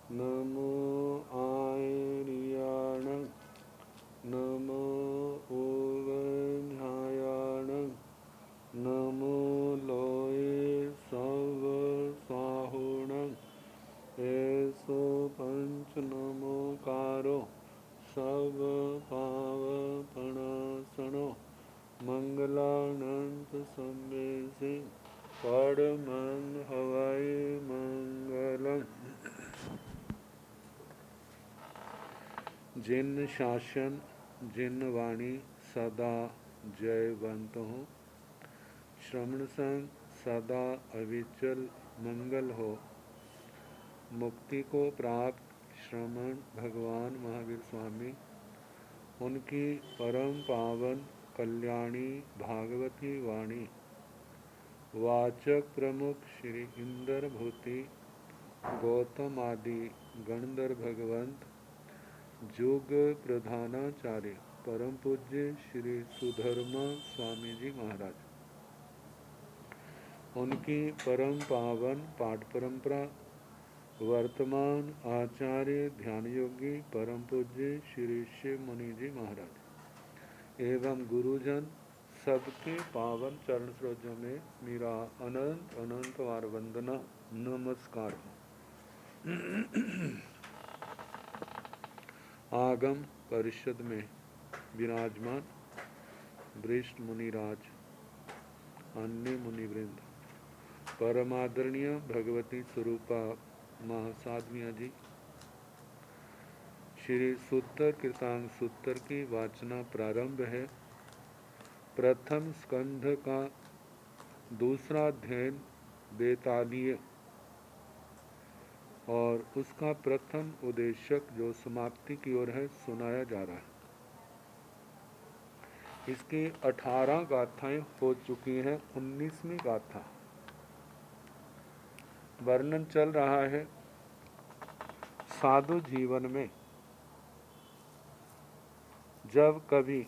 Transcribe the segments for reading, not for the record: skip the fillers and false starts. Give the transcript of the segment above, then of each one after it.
नमो आयर्याण नमो ओवझायाण नमो लोये सवसाहुण ऐसो पंच नमोकारो सब पावपणासनो मंगलानंत संवेसे परमं हवै मंगलम्। जिन शासन जिन वाणी सदा जयवंत हो, श्रवण संग सदा अविचल मंगल हो। मुक्ति को प्राप्त श्रमण भगवान महावीर स्वामी, उनकी परम पावन कल्याणी भागवती वाणी वाचक प्रमुख श्री इंद्र भूति गौतम आदि गणधर भगवंत जोग प्रधानाचार्य परम पूज्य श्री सुधर्मा स्वामी जी महाराज, उनकी परम पावन पाठ परंपरा वर्तमान आचार्य ध्यान योगी परम पूज्य श्री शिव मुनि जी महाराज एवं गुरुजन सबके पावन चरण सरोजों में मेरा अनंत अनंत वार वंदना नमस्कार। आगम परिषद में विराजमान वरिष्ठ मुनिराज, अन्य मुनिवृंद, परमादरणीय भगवती स्वरूपा महासाध्विया जी, श्री सूत्र कीर्तांग सूत्र की वाचना प्रारंभ है। प्रथम स्कंध का दूसरा अध्ययन 42 और उसका प्रथम उद्देश्यक जो समाप्ति की ओर है सुनाया जा रहा है। इसकी 18 गाथाएं हो चुकी हैं। 19वीं गाथा वर्णन चल रहा है। साधु जीवन में जब कभी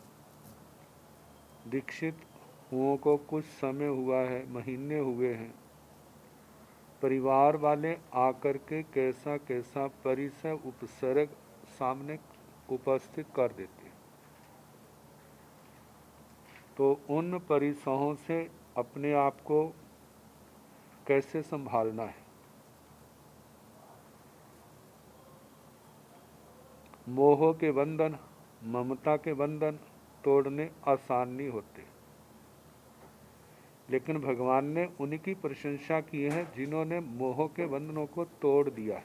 दीक्षित हुओं को कुछ समय हुआ है, महीने हुए हैं, परिवार वाले आकर के कैसा कैसा परिसर उपसर्ग सामने उपस्थित कर देते हैं, तो उन परिसरों से अपने आप को कैसे संभालना है। मोह के बंधन, ममता के बंधन तोड़ने आसान नहीं होते, लेकिन भगवान ने उनकी प्रशंसा की है जिन्होंने मोह के बंधनों को तोड़ दिया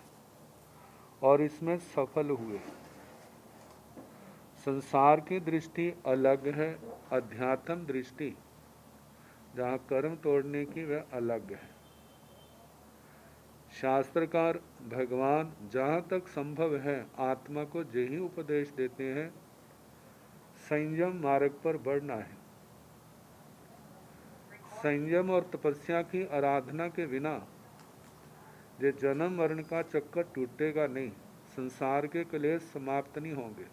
और इसमें सफल हुए। संसार की दृष्टि अलग है, अध्यात्म दृष्टि जहाँ कर्म तोड़ने की वह अलग है। शास्त्रकार भगवान जहाँ तक संभव है आत्मा को यही उपदेश देते हैं, संयम मार्ग पर बढ़ना है। संयम और तपस्या की आराधना के बिना ये जन्म मरण का चक्कर टूटेगा नहीं, संसार के क्लेश समाप्त नहीं होंगे।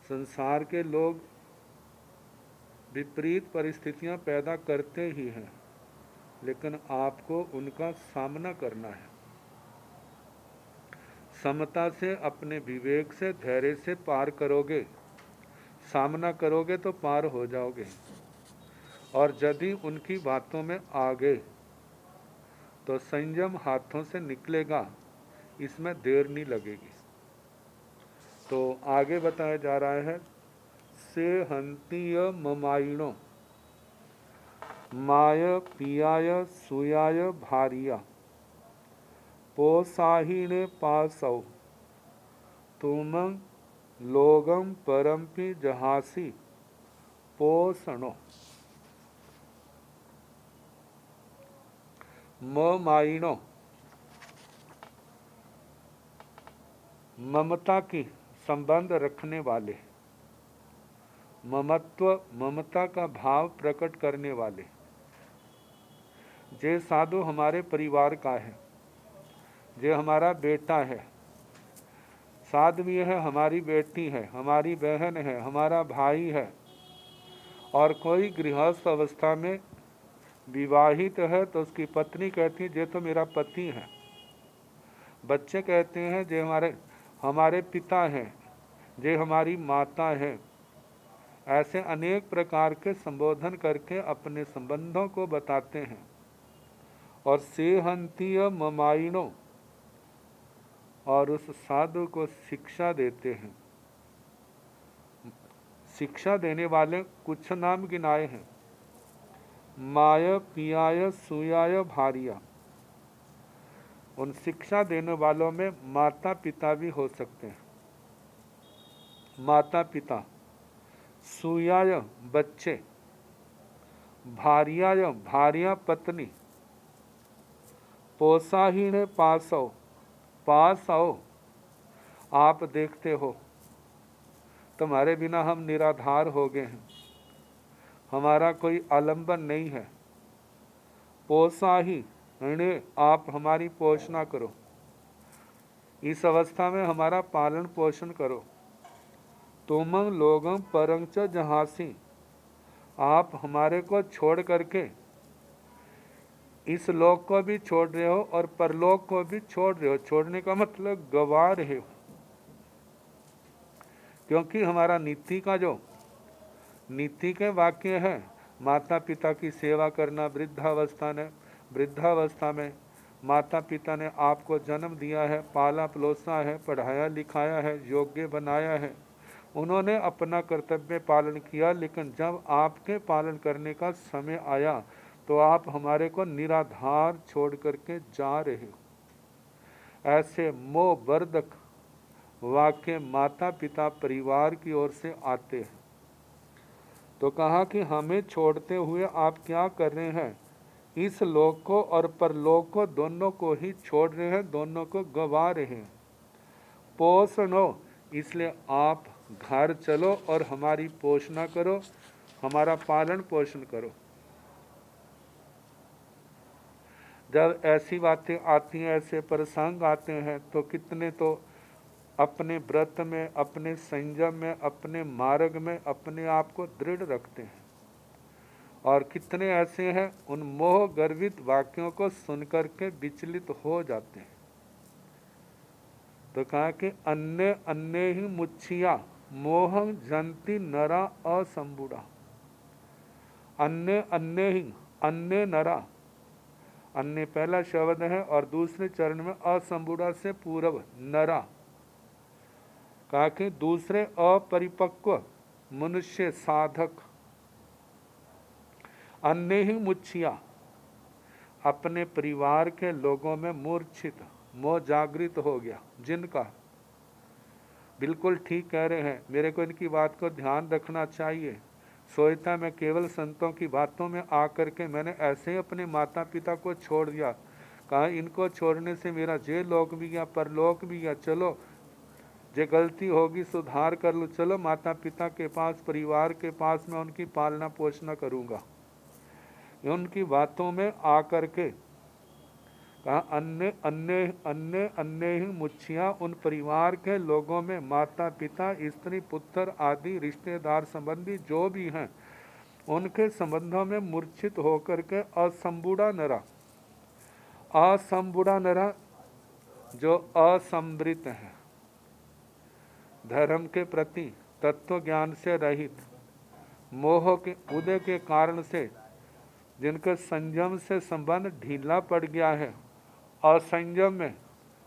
संसार के लोग विपरीत परिस्थितियां पैदा करते ही हैं, लेकिन आपको उनका सामना करना है। समता से, अपने विवेक से, धैर्य से पार करोगे, सामना करोगे तो पार हो जाओगे। और यदि उनकी बातों में आ गए तो संयम हाथों से निकलेगा, इसमें देर नहीं लगेगी। तो आगे बताया जा रहा है, से हंतीय ममाइणो माय पियाय सुयाय भारिया पोसाहिणे पासौ तुम लोगम परमपि जहासी पोषणो। ममाइणो ममता की संबंध रखने वाले, ममत्व ममता का भाव प्रकट करने वाले। जे साधु हमारे परिवार का है, जे हमारा बेटा है, साध्वी है, हमारी बेटी है, हमारी बहन है, हमारा भाई है, और कोई गृहस्थ अवस्था में विवाहित है तो उसकी पत्नी कहती है ये तो मेरा पति है। बच्चे कहते हैं जे हमारे हमारे पिता हैं, जे हमारी माता है। ऐसे अनेक प्रकार के संबोधन करके अपने संबंधों को बताते हैं। और सेहंतीय ममाइनो, और उस साधु को शिक्षा देते हैं। शिक्षा देने वाले कुछ नाम गिनाए हैं। माय पियाय सुयाय भारिया। उन शिक्षा देने वालों में माता पिता भी हो सकते हैं। माता पिता, सुयाय बच्चे, भारियाय भार्या पत्नी, पोसाहीण पासो, पास आओ। आप देखते हो तुम्हारे बिना हम निराधार हो गए हैं, हमारा कोई आलंबन नहीं है। पोसाही इन्हें आप हमारी पोषणा करो, इस अवस्था में हमारा पालन पोषण करो। तुम लोगम परंच जहासी, आप हमारे को छोड़ करके इस लोक को भी छोड़ रहे हो और परलोक को भी छोड़ रहे हो। छोड़ने का मतलब गवा रहे हो, क्योंकि हमारा नीति का जो नीति के वाक्य है, माता पिता की सेवा करना। वृद्धावस्था में माता पिता ने आपको जन्म दिया है, पाला पलोसा है, पढ़ाया लिखाया है, योग्य बनाया है। उन्होंने अपना कर्तव्य पालन किया, लेकिन जब आपके पालन करने का समय आया तो आप हमारे को निराधार छोड़ करके जा रहे हो। ऐसे मोहवर्धक वाक्य माता पिता परिवार की ओर से आते हैं। तो कहा कि हमें छोड़ते हुए आप क्या कर रहे हैं? इस लोक को और परलोक को दोनों को ही छोड़ रहे हैं, दोनों को गवा रहे हैं। पोषणो, इसलिए आप घर चलो और हमारी पोषणा करो, हमारा पालन पोषण करो। जब ऐसी बातें आती हैं, ऐसे प्रसंग आते हैं, तो कितने तो अपने व्रत में, अपने संयम में, अपने मार्ग में अपने आप को दृढ़ रखते हैं। और कितने ऐसे हैं उन मोह गर्वित वाक्यों को सुनकर के विचलित हो जाते हैं। तो कहा कि अन्य अन्य ही मुच्छिया मोह जंती नरा असंबुड़ा। अन्य अन्य ही, अन्य नरा, अन्य पहला शब्द है और दूसरे चरण में असंबुड़ा से पूर्व नरा। कहा कि दूसरे अपरिपक्व मनुष्य साधक। अन्य ही मुच्छिया, अपने परिवार के लोगों में मूर्छित, मोह जागृत हो गया जिनका। बिल्कुल ठीक कह रहे हैं, मेरे को इनकी बात को ध्यान रखना चाहिए। सोचता मैं केवल संतों की बातों में आकर के मैंने ऐसे ही अपने माता पिता को छोड़ दिया। कहा इनको छोड़ने से मेरा जे लोक भी गया, परलोक भी गया। चलो जे गलती होगी सुधार कर लो, चलो माता पिता के पास, परिवार के पास मैं उनकी पालना पोषणा करूँगा। उनकी बातों में आकर के कहा अन्य अन्य अन्य अन्य ही मुच्छिया, उन परिवार के लोगों में माता पिता, स्त्री पुत्र आदि रिश्तेदार संबंधी जो भी हैं, उनके संबंधों में मूर्छित होकर के असंबुड़ा नरा। असंबुड़ा नरा जो असंवृत है, धर्म के प्रति तत्व ज्ञान से रहित, मोह के उदय के कारण से जिनके संयम से संबंध ढीला पड़ गया है, असंयम में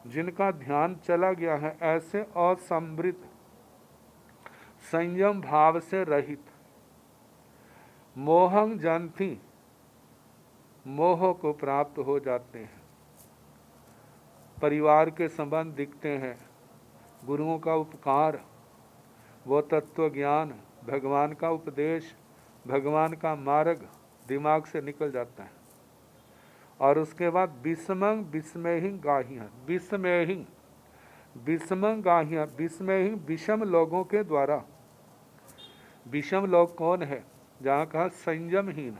जिनका ध्यान चला गया है, ऐसे असंवृत, संयम भाव से रहित, मोहं जानती, मोह को प्राप्त हो जाते हैं। परिवार के संबंध दिखते हैं, गुरुओं का उपकार, वो तत्व ज्ञान, भगवान का उपदेश, भगवान का मार्ग दिमाग से निकल जाता है। और उसके बाद विषमं विस्मयहि गाहियाँ, विस्मयहि विषमं गाहियाँ, विस्मयहि विषम लोगों के द्वारा। विषम लोग कौन है? जहाँ कहा संयमहीन,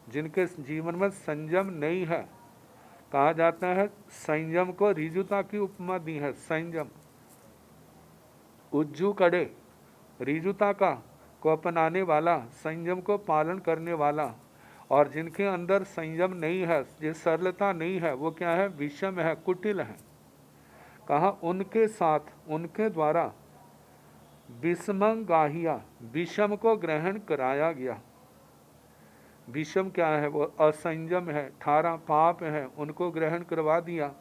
जिनके जीवन में संयम नहीं है। कहा जाता है संयम को ऋजुता की उपमा दी है। संयम उज्जू कड़े, ऋजुता का को अपनाने वाला, संयम को पालन करने वाला। और जिनके अंदर संयम नहीं है, ये सरलता नहीं है, वो क्या है? विषम है, कुटिल है। कहा उनके साथ, उनके द्वारा विषमं गाहिया, विषम को ग्रहण कराया गया। विषम क्या है? वो असंयम है, 18 पाप है, उनको ग्रहण करवा दिया।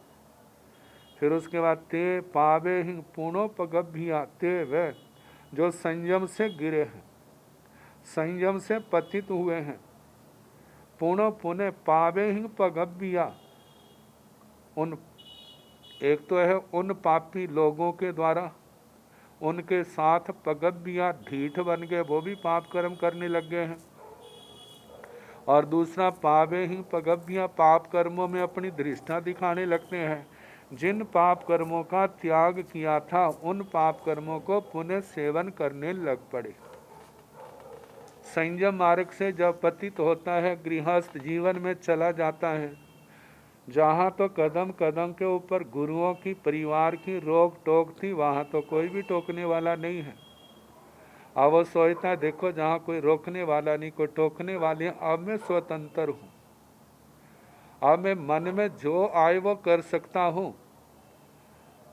फिर उसके बाद ते पावे ही पूर्णोपगभ्या, ते वे जो संयम से गिरे हैं, संयम से पतित हुए हैं, पुनः पुनः पावे ही पगभ्या, उन एक तो है उन पापी लोगों के द्वारा, उनके साथ पगभ्या ढीठ बन गए, वो भी पाप कर्म करने लग गए हैं। और दूसरा पावे ही पगभ्या, पाप कर्मों में अपनी धृष्टता दिखाने लगते हैं। जिन पाप कर्मों का त्याग किया था उन पाप कर्मों को पुनः सेवन करने लग पड़े। संयम मार्ग से जब पतित होता है, गृहस्थ जीवन में चला जाता है, जहाँ तो कदम कदम के ऊपर गुरुओं की, परिवार की रोक टोक थी, वहाँ तो कोई भी टोकने वाला नहीं है। अब वो सोचता है देखो जहाँ कोई रोकने वाला नहीं, कोई टोकने वाले, अब मैं स्वतंत्र हूँ, अब मैं मन में जो आए वो कर सकता हूँ।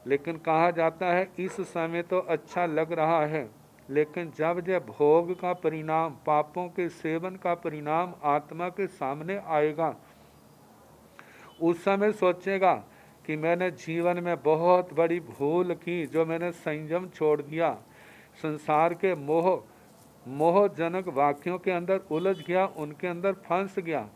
लेकिन कहा जाता है इस समय तो अच्छा लग रहा है, लेकिन जब जब भोग का परिणाम, पापों के सेवन का परिणाम आत्मा के सामने आएगा, उस समय सोचेगा कि मैंने जीवन में बहुत बड़ी भूल की, जो मैंने संयम छोड़ दिया, संसार के मोहजनक वाक्यों के अंदर उलझ गया, उनके अंदर फंस गया।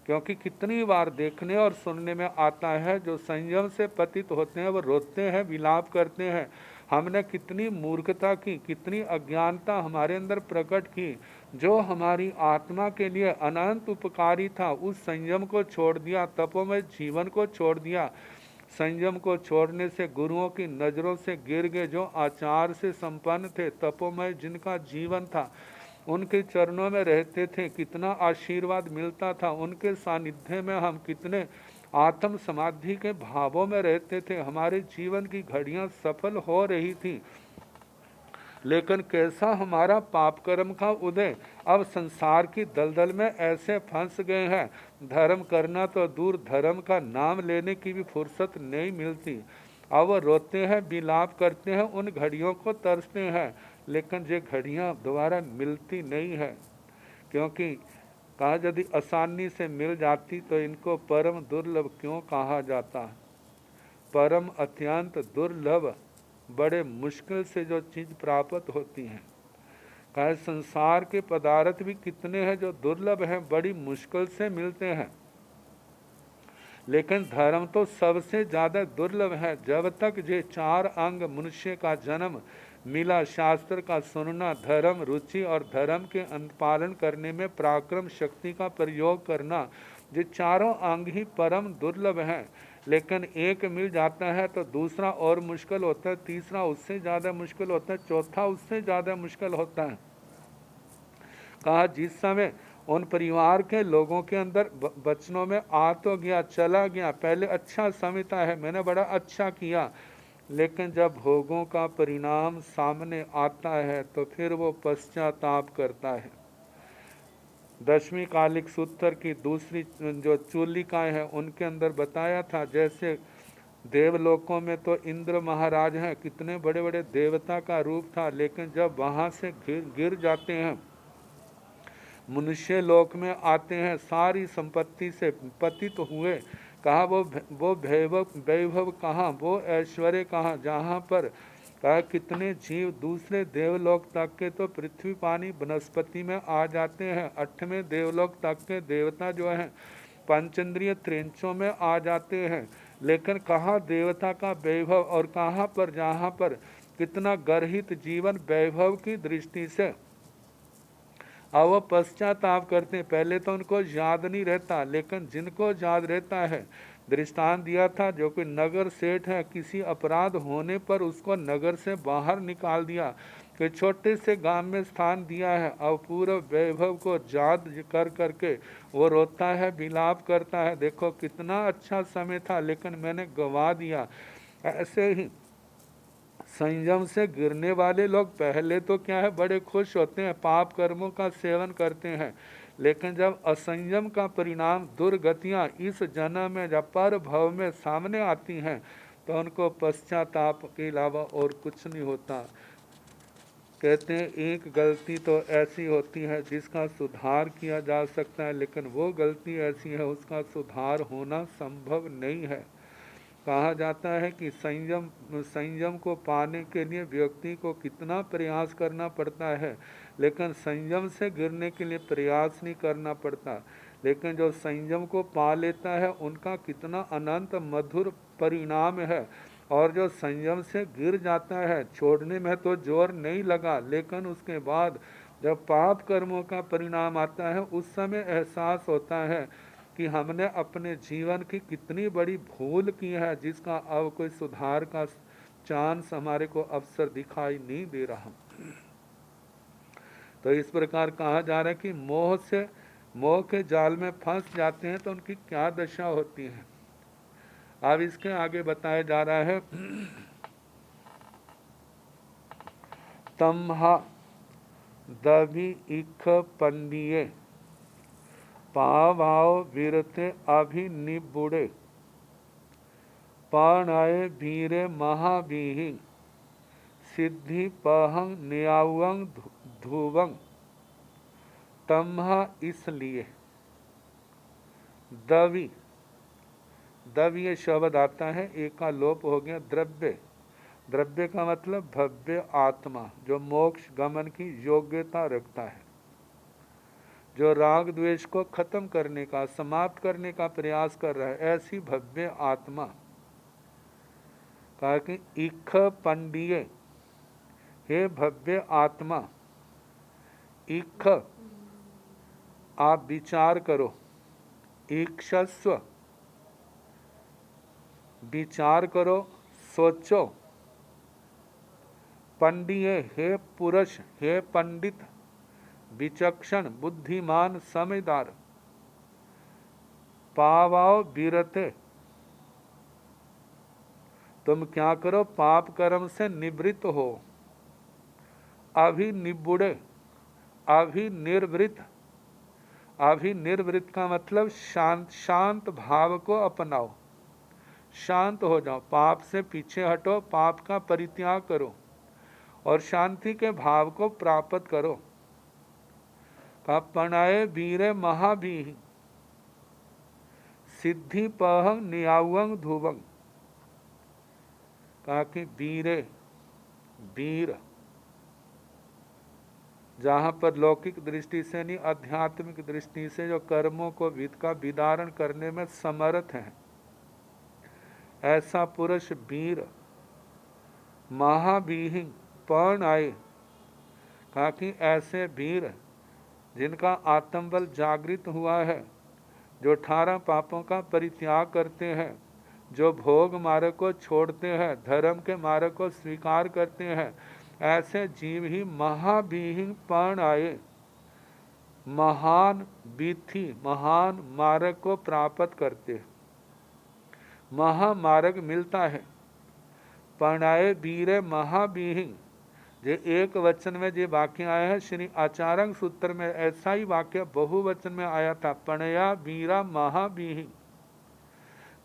क्योंकि कितनी बार देखने और सुनने में आता है जो संयम से पतित होते हैं वो रोते हैं, विलाप करते हैं, हमने कितनी मूर्खता की, कितनी अज्ञानता हमारे अंदर प्रकट की, जो हमारी आत्मा के लिए अनंत उपकारी था, उस संयम को छोड़ दिया, तपोमय जीवन को छोड़ दिया। संयम को छोड़ने से गुरुओं की नज़रों से गिर गए, जो आचार से संपन्न थे, तपोमय जिनका जीवन था, उनके चरणों में रहते थे, कितना आशीर्वाद मिलता था, उनके सानिध्य में हम कितने आत्म समाधि के भावों में रहते थे, हमारे जीवन की घड़ियां सफल हो रही थी। लेकिन कैसा हमारा पाप कर्म का उदय, अब संसार की दलदल में ऐसे फंस गए हैं, धर्म करना तो दूर, धर्म का नाम लेने की भी फुर्सत नहीं मिलती। अब वो रोते हैं, विलाप करते हैं, उन घड़ियों को तरसते हैं, लेकिन ये घड़ियां दोबारा मिलती नहीं है। क्योंकि कहा यदि आसानी से मिल जाती तो इनको परम दुर्लभ क्यों कहा जाता। परम अत्यंत दुर्लभ, बड़े मुश्किल से जो चीज़ प्राप्त होती हैं। कहा संसार के पदार्थ भी कितने हैं जो दुर्लभ हैं, बड़ी मुश्किल से मिलते हैं, लेकिन धर्म तो सबसे ज़्यादा दुर्लभ है। जब तक ये 4 अंग मनुष्य का जन्म मिला, शास्त्र का सुनना, धर्म रुचि और धर्म के अनुपालन करने में पराक्रम शक्ति का प्रयोग करना, ये चारों अंग ही परम दुर्लभ हैं। लेकिन एक मिल जाता है तो दूसरा और मुश्किल होता है, तीसरा उससे ज़्यादा मुश्किल होता है, चौथा उससे ज़्यादा मुश्किल होता है। कहा जिस समय उन परिवार के लोगों के अंदर बचनों में आ तो गया, चला गया, पहले अच्छा समझता है मैंने बड़ा अच्छा किया, लेकिन जब भोगों का परिणाम सामने आता है तो फिर वो पश्चाताप करता है। 10वीं कालिक सूत्र की दूसरी जो चूलिकाएँ हैं उनके अंदर बताया था, जैसे देवलोकों में तो इंद्र महाराज हैं, कितने बड़े बड़े देवता का रूप था, लेकिन जब वहाँ से गिर जाते हैं, मनुष्य लोक में आते हैं, सारी संपत्ति से पतित हुए, कहा वो वैभव कहाँ, वो ऐश्वर्य कहाँ, जहाँ पर कहा कितने जीव दूसरे देवलोक तक के तो पृथ्वी पानी वनस्पति में आ जाते हैं, 8वें देवलोक तक के देवता जो हैं पंचेंद्रिय त्रिंचों में आ जाते हैं, लेकिन कहाँ देवता का वैभव, और कहाँ पर जहाँ पर कितना गर्हित जीवन वैभव की दृष्टि से। अब वो पश्चाताप करते हैं, पहले तो उनको याद नहीं रहता, लेकिन जिनको याद रहता है, दृष्टांत दिया था, जो कोई नगर सेठ है, किसी अपराध होने पर उसको नगर से बाहर निकाल दिया, कि छोटे से गांव में स्थान दिया है, अब पूरा वैभव को याद कर करके वो रोता है, विलाप करता है, देखो कितना अच्छा समय था लेकिन मैंने गंवा दिया। ऐसे ही संयम से गिरने वाले लोग पहले तो क्या है बड़े खुश होते हैं, पाप कर्मों का सेवन करते हैं, लेकिन जब असंयम का परिणाम दुर्गतियाँ इस जन्म में जब पर भव में सामने आती हैं, तो उनको पश्चाताप के अलावा और कुछ नहीं होता। कहते हैं एक गलती तो ऐसी होती है जिसका सुधार किया जा सकता है, लेकिन वो गलती ऐसी है उसका सुधार होना संभव नहीं है। कहा जाता है कि संयम को पाने के लिए व्यक्ति को कितना प्रयास करना पड़ता है, लेकिन संयम से गिरने के लिए प्रयास नहीं करना पड़ता। लेकिन जो संयम को पा लेता है उनका कितना अनंत मधुर परिणाम है। और जो संयम से गिर जाता है, छोड़ने में तो जोर नहीं लगा, लेकिन उसके बाद जब पाप कर्मों का परिणाम आता है उस समय एहसास होता है कि हमने अपने जीवन की कितनी बड़ी भूल की है, जिसका अब कोई सुधार का चांस हमारे को अवसर दिखाई नहीं दे रहा। तो इस प्रकार कहा जा रहा है कि मोह के जाल में फंस जाते हैं तो उनकी क्या दशा होती है। अब इसके आगे बताया जा रहा है तम्हा दभी इख पंडिये पावाव वीरते अभिनिबुड़े पाणाए वीरे महावीहि सिद्धि पहंग न्यावंग धुवंग। तम्हा इसलिए, दवी ये शब्द आता है, एक का लोप हो गया द्रव्य। द्रव्य का मतलब भव्य आत्मा, जो मोक्ष गमन की योग्यता रखता है, जो राग द्वेष को खत्म करने का, समाप्त करने का प्रयास कर रहा है, ऐसी भव्य आत्मा। कहा कि इख पंडिये, हे भव्य आत्मा, इख आप विचार करो, इक्षस्व विचार करो, सोचो, पंडिये हे पुरुष, हे पंडित, विचक्षण बुद्धिमान समझदार, पावाओ बीरते, तुम क्या करो, पाप कर्म से निवृत्त हो, अभिनिबुड़े, अभिनिर्वृत्त, अभिनिर्वृत्त का मतलब शांत भाव को अपनाओ, शांत हो जाओ, पाप से पीछे हटो, पाप का परित्याग करो और शांति के भाव को प्राप्त करो। पणाए वीरे महावीहि सिद्धि पहंग नियावंग धुवंग। कहा कि वीर जहाँ पर लौकिक दृष्टि से नहीं, आध्यात्मिक दृष्टि से जो कर्मों को विद का विदारण करने में समर्थ है, ऐसा पुरुष वीर महावीहि पण आए। कहा कि ऐसे वीर जिनका आत्मबल जागृत हुआ है, जो 18 पापों का परित्याग करते हैं, जो भोग मार्ग को छोड़ते हैं, धर्म के मार्ग को स्वीकार करते हैं, ऐसे जीव ही महावीहि पण आए, महान विधि, महान मार्ग को प्राप्त करते हैं, महामार्ग मिलता है। परणाए वीरे महावीहि, जे एक वचन में जे वाक्य आया है, श्री आचार्य सूत्र में ऐसा ही वाक्य बहुवचन में आया था, पणया वीरा महावीहि।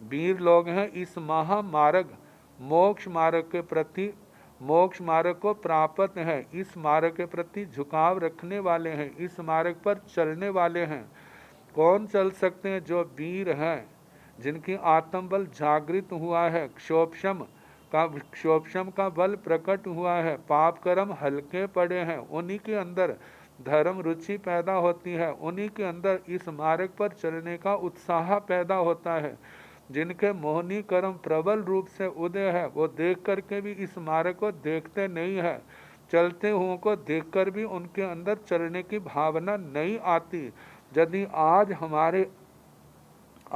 वीर लोग हैं इस महामार्ग, मोक्ष मार्ग के प्रति, मोक्ष मार्ग को प्राप्त है, इस मार्ग के प्रति झुकाव रखने वाले हैं, इस मार्ग पर चलने वाले हैं। कौन चल सकते हैं? जो वीर हैं, जिनकी आत्मबल जागृत हुआ है, क्षोभशम का बल प्रकट हुआ है, पाप कर्म हल्के पड़े हैं, उन्हीं के अंदर धर्म रुचि पैदा होती है, उन्हीं के अंदर इस मार्ग पर चलने का उत्साह पैदा होता है। जिनके मोहनी कर्म प्रबल रूप से उदय है, वो देख करके भी इस मार्ग को देखते नहीं है, चलते हुओं को देखकर भी उनके अंदर चलने की भावना नहीं आती। यदि आज हमारे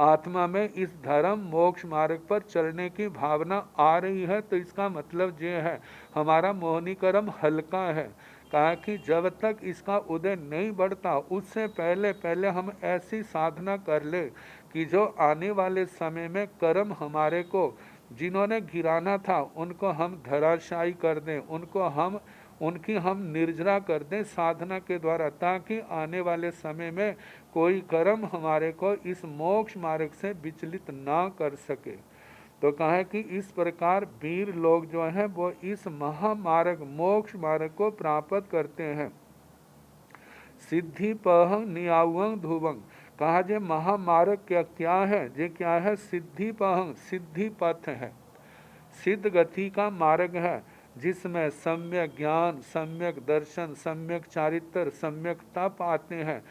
आत्मा में इस धर्म मोक्ष मार्ग पर चलने की भावना आ रही है, तो इसका मतलब ये है हमारा मोहनी कर्म हल्का है। कहा कि जब तक इसका उदय नहीं बढ़ता, उससे पहले पहले हम ऐसी साधना कर ले कि जो आने वाले समय में कर्म हमारे को जिन्होंने गिराना था उनको हम धराशायी कर दें, उनकी हम निर्जरा कर दें साधना के द्वारा, ताकि आने वाले समय में कोई कर्म हमारे को इस मोक्ष मार्ग से विचलित ना कर सके। तो कहा कि इस प्रकार वीर लोग जो हैं वो इस महामार्ग मोक्ष मार्ग को प्राप्त करते हैं। सिद्धि पहंग नियावंग धुवंग, कहा जे महामार्ग क्या है, जे क्या है, सिद्धि पहंग, सिद्धि पथ है, सिद्ध गति का मार्ग है, जिसमें सम्यक ज्ञान, सम्यक दर्शन, सम्यक चारित्र, सम्यक तप आते हैं।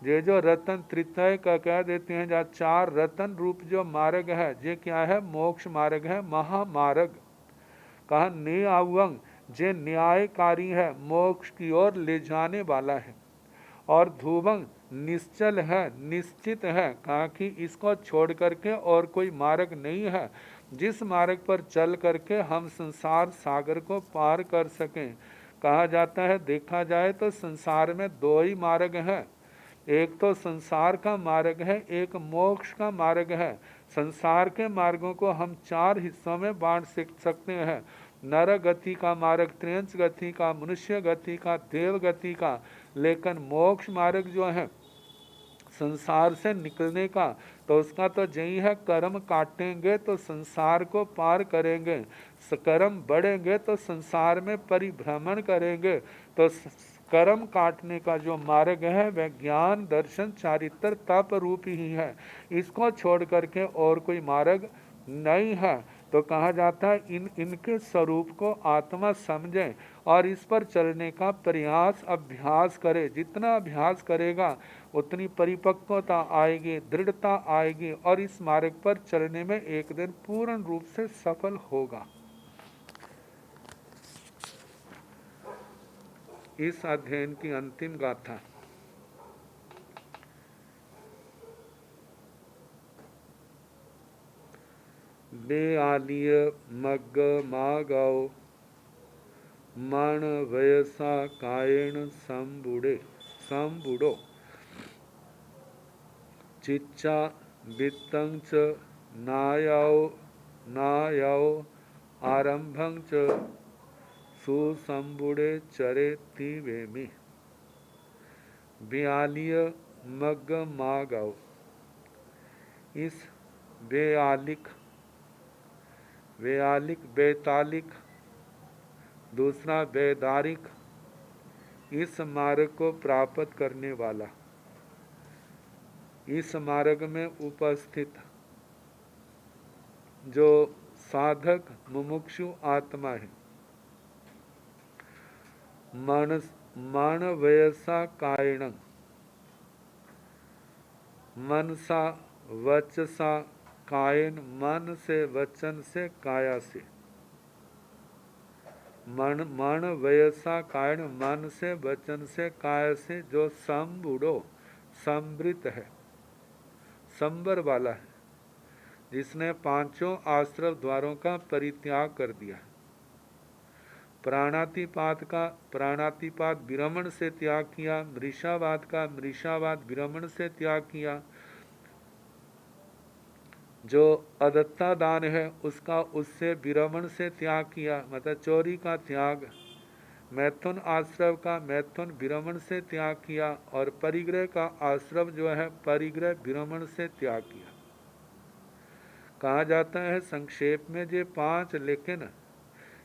जे जो रतन त्रितय का कह देते हैं, जहाँ 4 रतन रूप जो मार्ग है, जे क्या है, मोक्ष मार्ग है, महामार्ग। कहा न्यावंग, जे न्यायकारी है, मोक्ष की ओर ले जाने वाला है। और ध्रुवंग, निश्चल है, निश्चित है, कहा कि इसको छोड़ करके और कोई मार्ग नहीं है, जिस मार्ग पर चल करके हम संसार सागर को पार कर सकें। कहा जाता है, देखा जाए तो संसार में 2 ही मार्ग हैं, एक तो संसार का मार्ग है, एक मोक्ष का मार्ग है। संसार के मार्गों को हम 4 हिस्सों में बांट सकते हैं, नर गति का मार्ग, त्रियंच गति का, मनुष्य गति का, देव गति का। लेकिन मोक्ष मार्ग जो है संसार से निकलने का, तो उसका तो यही है, कर्म काटेंगे तो संसार को पार करेंगे, कर्म बढ़ेंगे तो संसार में परिभ्रमण करेंगे। तो कर्म काटने का जो मार्ग है वह ज्ञान, दर्शन, चारित्र, तप रूप ही है, इसको छोड़ करके और कोई मार्ग नहीं है। तो कहा जाता है इनके स्वरूप को आत्मा समझें और इस पर चलने का प्रयास, अभ्यास करे। जितना अभ्यास करेगा उतनी परिपक्वता आएगी, दृढ़ता आएगी और इस मार्ग पर चलने में एक दिन पूर्ण रूप से सफल होगा। इस अध्ययन की अंतिम गाथा। बे आलिय मग्ग मागौ मन वयसा कायण संबुड़ो चिच्चा वित्तं च नायाओ आरंभं च सुसंबुड़े चरे तिवेमि। बेआलिय मग्ग मागौ, इस बेतालिक, दूसरा बेदारिक, इस मार्ग को प्राप्त करने वाला, इस मार्ग में उपस्थित जो साधक मुमुक्षु आत्मा है, मन वयसा कायण, मनसा वचसा, कायन मन से, वचन से, काया से। मन वयसा कायन, मन से, वचन से, काया से जो संबुड़ो, समृत है, संबर वाला है, जिसने 5 आश्रम द्वारों का परित्याग कर दिया, प्राणातिपात विरमण से त्याग किया, मृषावाद का मृषावाद विरमण से त्याग किया, जो अदत्ता दान है उसका उससे विरमण से त्याग किया, मतलब चोरी का त्याग, मैथुन आश्रम का मैथुन विरमण से त्याग किया, और परिग्रह का आश्रम जो है परिग्रह विरमण से त्याग किया। कहा जाता है संक्षेप में ये 5, लेकिन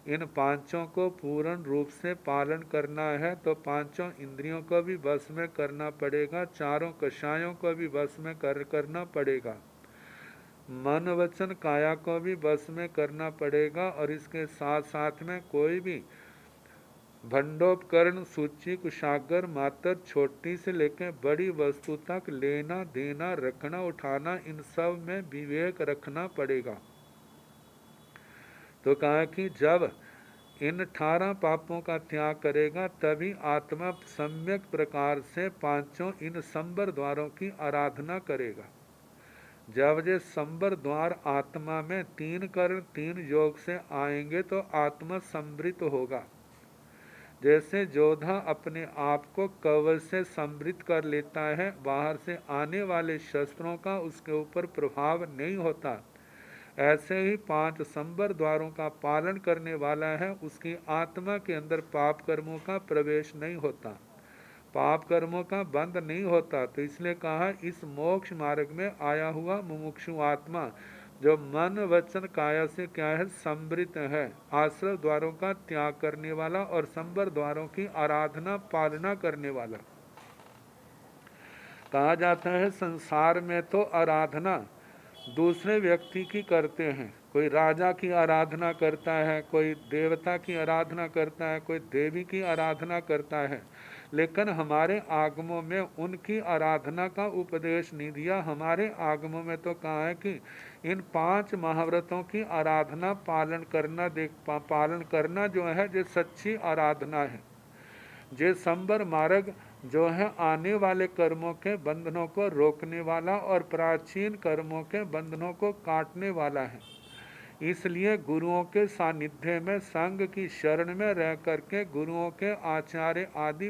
इन 5 को पूर्ण रूप से पालन करना है तो 5 इंद्रियों को भी वश में करना पड़ेगा, 4 कषायों को भी वश में करना पड़ेगा, मन वचन काया को भी वश में करना पड़ेगा, और इसके साथ साथ में कोई भी भंडोपकरण, सूची, कुशागर, मात्र छोटी से लेकर बड़ी वस्तु तक लेना देना, रखना उठाना, इन सब में विवेक रखना पड़ेगा। तो कहा कि जब इन 18 पापों का त्याग करेगा तभी आत्मा सम्यक प्रकार से 5 इन संबर द्वारों की आराधना करेगा। जब ये संबर द्वार आत्मा में 3 कर्ण 3 योग से आएंगे तो आत्मा समृत होगा। जैसे योद्धा अपने आप को कवच से समृत कर लेता है, बाहर से आने वाले शस्त्रों का उसके ऊपर प्रभाव नहीं होता, ऐसे ही 5 संबर द्वारों का पालन करने वाला है, उसकी आत्मा के अंदर पाप कर्मों का प्रवेश नहीं होता, पाप कर्मों का बंध नहीं होता। तो इसलिए कहा इस मोक्ष मार्ग में आया हुआ मुमुक्षु आत्मा जो मन वचन काया से क्या है, संवृत है, आश्रय द्वारों का त्याग करने वाला और संबर द्वारों की आराधना पालना करने वाला। कहा जाता है संसार में तो आराधना दूसरे व्यक्ति की करते हैं, कोई राजा की आराधना करता है, कोई देवता की आराधना करता है, कोई देवी की आराधना करता है, लेकिन हमारे आगमों में उनकी आराधना का उपदेश नहीं दिया। हमारे आगमों में तो कहा है कि इन 5 महाव्रतों की आराधना पालन करना जो है जो सच्ची आराधना है। जे संबर मार्ग जो है आने वाले कर्मों के बंधनों को रोकने वाला और प्राचीन कर्मों के बंधनों को काटने वाला है। इसलिए गुरुओं के सानिध्य में संग की शरण में रह करके गुरुओं के आचार्य आदि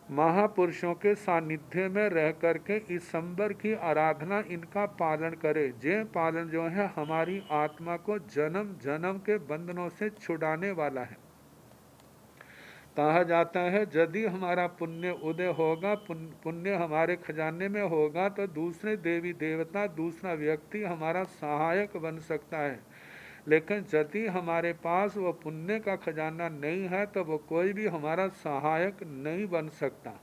महापुरुषों के सानिध्य में रह करके इस संबर की आराधना इनका पालन करे। जे पालन जो है हमारी आत्मा को जन्म जन्म के बंधनों से छुड़ाने वाला है। कहा जाता है यदि हमारा पुण्य उदय होगा, पुण्य हमारे खजाने में होगा, तो दूसरे देवी देवता दूसरा व्यक्ति हमारा सहायक बन सकता है। लेकिन यदि हमारे पास वो पुण्य का खजाना नहीं है तो वो कोई भी हमारा सहायक नहीं बन सकता।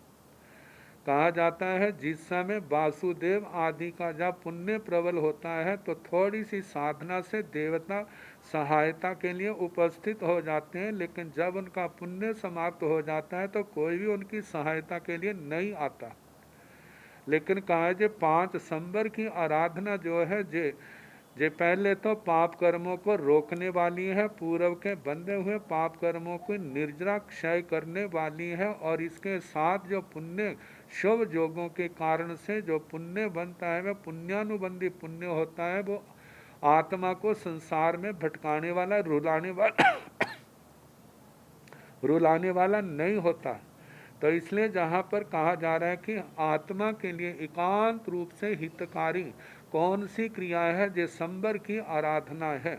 कहा जाता है जिस समय वासुदेव आदि का जब पुण्य प्रबल होता है तो थोड़ी सी साधना से देवता सहायता के लिए उपस्थित हो जाते हैं, लेकिन जब उनका पुण्य समाप्त हो जाता है तो कोई भी उनकी सहायता के लिए नहीं आता। लेकिन कहा है जे 5 संबर की आराधना जो है जे पहले तो पाप कर्मों को रोकने वाली है, पूर्व के बंधे हुए पाप कर्मों को निर्जरा क्षय करने वाली है, और इसके साथ जो पुण्य शुभ योगों के कारण से जो पुण्य बनता है वह पुण्यानुबंधी पुण्य होता है, वो आत्मा को संसार में भटकाने वाला रुलाने वाला नहीं होता। तो इसलिए जहाँ पर कहा जा रहा है कि आत्मा के लिए एकांत रूप से हितकारी कौन सी क्रिया है, जो संबर की आराधना है।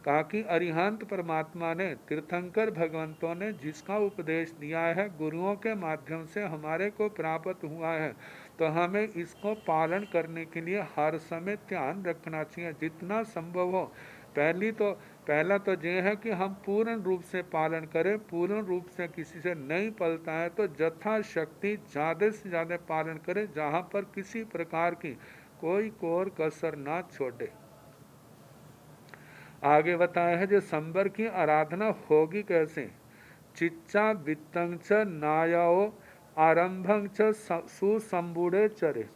कहा कि अरिहंत परमात्मा ने, तीर्थंकर भगवंतों ने जिसका उपदेश दिया है गुरुओं के माध्यम से हमारे को प्राप्त हुआ है, तो हमें इसको पालन करने के लिए हर समय ध्यान रखना चाहिए जितना संभव हो। पहला तो ये है कि हम पूर्ण रूप से पालन करें। पूर्ण रूप से किसी से नहीं पलता है तो यथाशक्ति ज़्यादा से ज़्यादा पालन करें, जहाँ पर किसी प्रकार की कोई कोर कसर ना छोड़े। आगे बताया है जो संबर की आराधना होगी कैसे। चिच्चा वित्तं च नायाओ आरंभं च सुसंबुड़े चरे।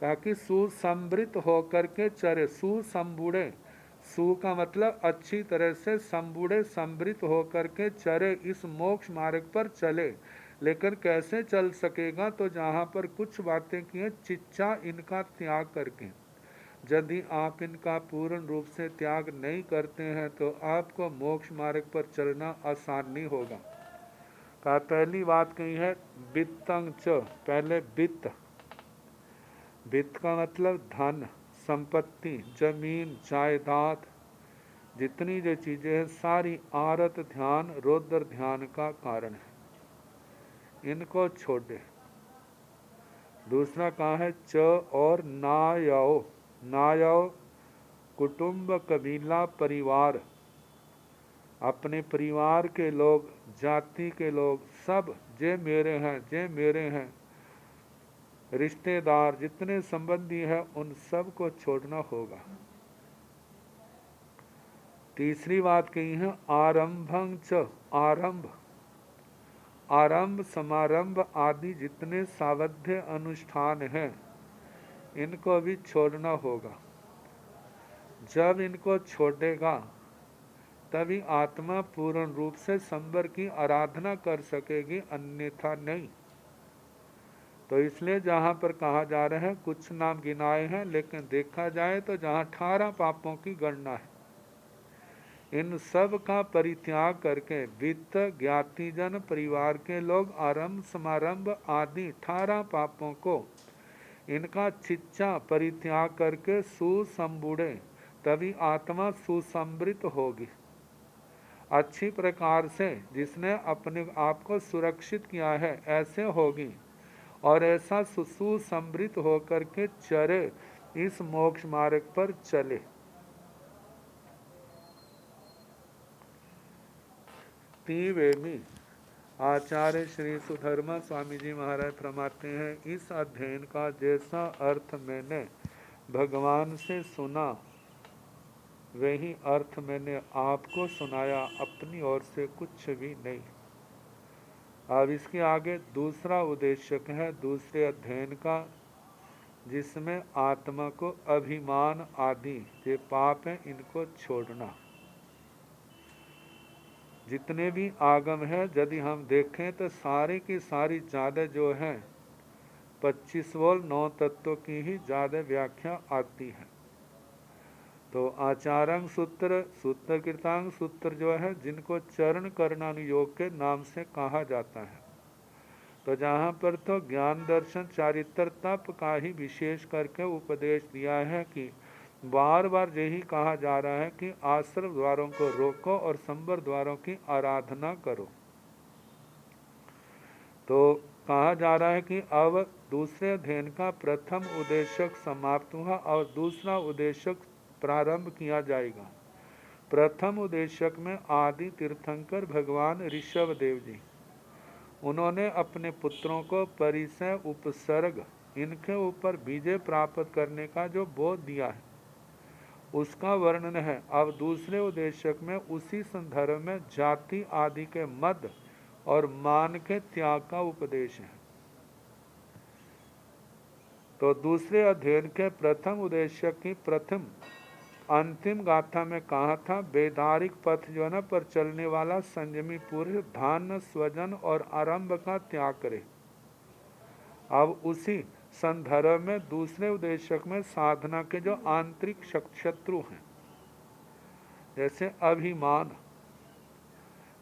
कहा कि सुसंबृत होकर के चरे, सुसंबुड़े, सु का मतलब अच्छी तरह से, संबुड़े संबृत होकर के चरे, इस मोक्ष मार्ग पर चले। लेकिन कैसे चल सकेगा, तो जहाँ पर कुछ बातें की हैं चिच्चा इनका त्याग करके। यदि आप इनका पूर्ण रूप से त्याग नहीं करते हैं तो आपको मोक्ष मार्ग पर चलना आसान नहीं होगा। कहा पहली बात कही है वित्तं च, पहले वित्त, वित्त का मतलब धन संपत्ति जमीन जायदाद, जितनी जो चीज़ें हैं सारी आरत ध्यान रौद्र ध्यान का कारण है, इनको छोड़े। दूसरा कहा है च और नायाओ, नायाओ कुटुंब कबीला परिवार, अपने परिवार के लोग जाति के लोग सब जे मेरे हैं, जे मेरे हैं, रिश्तेदार जितने संबंधी हैं उन सब को छोड़ना होगा। तीसरी बात कही है आरंभं च, आरंभ, आरंभ समारंभ आदि जितने सावध्य अनुष्ठान हैं इनको भी छोड़ना होगा। जब इनको छोड़ेगा तभी आत्मा पूर्ण रूप से संबर की आराधना कर सकेगी, अन्यथा नहीं। तो इसलिए जहाँ पर कहा जा रहा है कुछ नाम गिनाए हैं, लेकिन देखा जाए तो जहाँ 18 पापों की गणना है, इन सब का परित्याग करके वित्त ज्ञातिजन परिवार के लोग आरंभ समारंभ आदि 18 पापों को इनका छिच्चा परित्याग करके सुसंबुड़े, तभी आत्मा सुसंबृत होगी। अच्छी प्रकार से जिसने अपने आप को सुरक्षित किया है ऐसे होगी, और ऐसा सुसंबृत होकर के चरे, इस मोक्ष मार्ग पर चले। तीवेमी आचार्य श्री सुधर्मा स्वामी जी महाराज फरमाते हैं, इस अध्ययन का जैसा अर्थ मैंने भगवान से सुना वही अर्थ मैंने आपको सुनाया, अपनी ओर से कुछ भी नहीं। अब इसके आगे दूसरा उद्देश्य है दूसरे अध्ययन का, जिसमें आत्मा को अभिमान आदि ये पाप हैं इनको छोड़ना। जितने भी आगम है यदि हम देखें तो सारे की सारी ज़्यादा जो है 25 वोल 9 तत्वों की ही ज़्यादा व्याख्या आती है। तो आचारांग सूत्र, सूत्र कृतांग सूत्र जो है जिनको चरण करणानुयोग के नाम से कहा जाता है। तो जहाँ पर तो ज्ञान दर्शन चारित्र तप का ही विशेष करके उपदेश दिया है कि बार बार यही कहा जा रहा है कि आश्रम द्वारों को रोको और संबर द्वारों की आराधना करो। तो कहा जा रहा है कि अब दूसरे अध्ययन का प्रथम उद्देश्य समाप्त हुआ और दूसरा उद्देश्य प्रारंभ किया जाएगा। प्रथम उद्देश्य में आदि तीर्थंकर भगवान ऋषभ देव जी, उन्होंने अपने पुत्रों को परिचय उपसर्ग इनके ऊपर विजय प्राप्त करने का जो बोध दिया है उसका वर्णन है। अब दूसरे उद्देश्य में उसी संदर्भ में जाति आदि के मद और मान के त्याग का उपदेश है। तो दूसरे अध्ययन के प्रथम उद्देश्य की प्रथम अंतिम गाथा में कहा था, वैधारिक पथ जो न पर चलने वाला संयमी पुरुष धान स्वजन और आरंभ का त्याग करे। अब उसी संदर्भ में दूसरे उद्देश्य में साधना के जो आंतरिक शत्रु हैं, जैसे अभिमान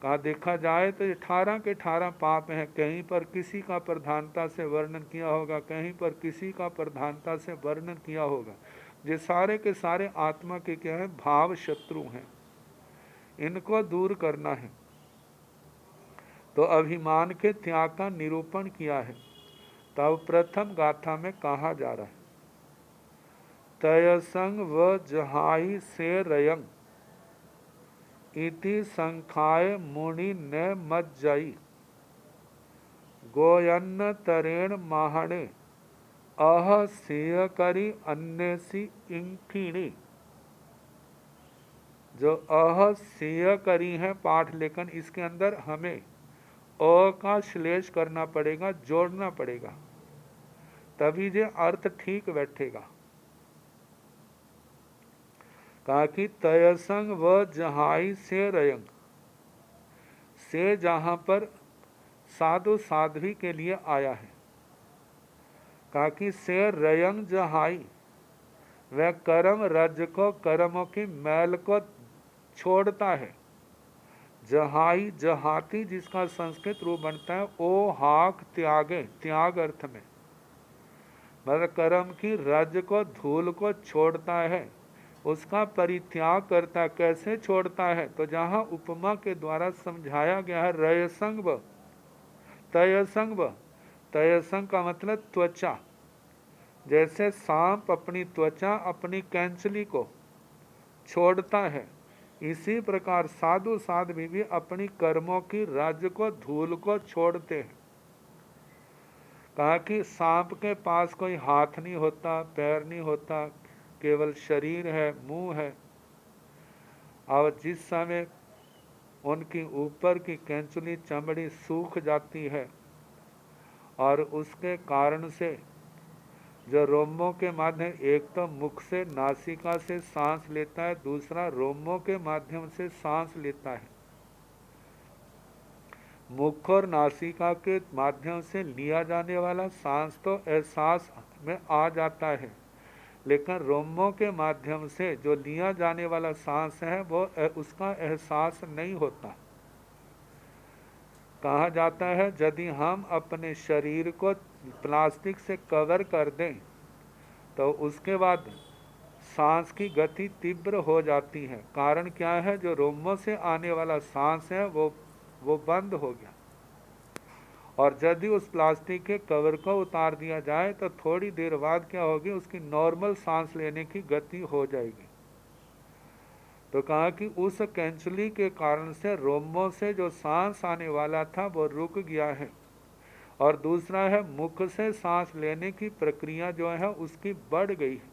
का देखा जाए तो 18 के 18 पाप हैं। कहीं पर किसी का प्रधानता से वर्णन किया होगा, कहीं पर किसी का प्रधानता से वर्णन किया होगा। ये सारे के सारे आत्मा के क्या है, भाव शत्रु हैं, इनको दूर करना है। तो अभिमान के त्याग का निरूपण किया है। तब प्रथम गाथा में कहा जा रहा है, तयसंग व जहाई से रयंग इति संखाय मुनि ने मज्जई गोयन्न तरेण महाणे अह सिय करी अन्यसी इंखिणी। जो अह सिय करी है पाठ लेखन, इसके अंदर हमें अ का श्लेष करना पड़ेगा, जोड़ना पड़ेगा, तभी ये अर्थ ठीक बैठेगा। कहा कि तयसंग व जहाई से रयंग, से जहां पर साधु साध्वी के लिए आया है। कहा कि से रयंग जहाई, वह कर्म रज को, कर्मों की मैल को छोड़ता है। जहाई जहाती जिसका संस्कृत रूप बनता है ओ हाक त्यागे, त्याग अर्थ में, मतलब कर्म की रज को धूल को छोड़ता है, उसका परित्याग करता है। कैसे छोड़ता है, तो जहाँ उपमा के द्वारा समझाया गया है, रयसंग व तयसंग व, तयसंग का मतलब त्वचा, जैसे सांप अपनी त्वचा अपनी कैंचली को छोड़ता है, इसी प्रकार साधु साध्वी भी अपनी कर्मों की रज को धूल को छोड़ते हैं। कहा कि सांप के पास कोई हाथ नहीं होता, पैर नहीं होता, केवल शरीर है, मुंह है। और जिस समय उनकी ऊपर की कैंचुली चमड़ी सूख जाती है और उसके कारण से जो रोमों के माध्यम, एक तो मुख से नासिका से सांस लेता है, दूसरा रोमों के माध्यम से सांस लेता है। मुख और नासिका के माध्यम से लिया जाने वाला सांस तो एहसास में आ जाता है, लेकिन रोमों के माध्यम से जो लिया जाने वाला सांस है वो उसका एहसास नहीं होता। कहा जाता है यदि हम अपने शरीर को प्लास्टिक से कवर कर दें तो उसके बाद सांस की गति तीव्र हो जाती है। कारण क्या है, जो रोमों से आने वाला सांस है वो बंद हो गया और यदि उस प्लास्टिक के कवर को उतार दिया जाए तो थोड़ी देर बाद क्या होगी, उसकी नॉर्मल सांस लेने की गति हो जाएगी। तो कहा कि उस कैंचुली के कारण से रोमों से जो सांस आने वाला था वो रुक गया है, और दूसरा है मुख से सांस लेने की प्रक्रिया जो है उसकी बढ़ गई है,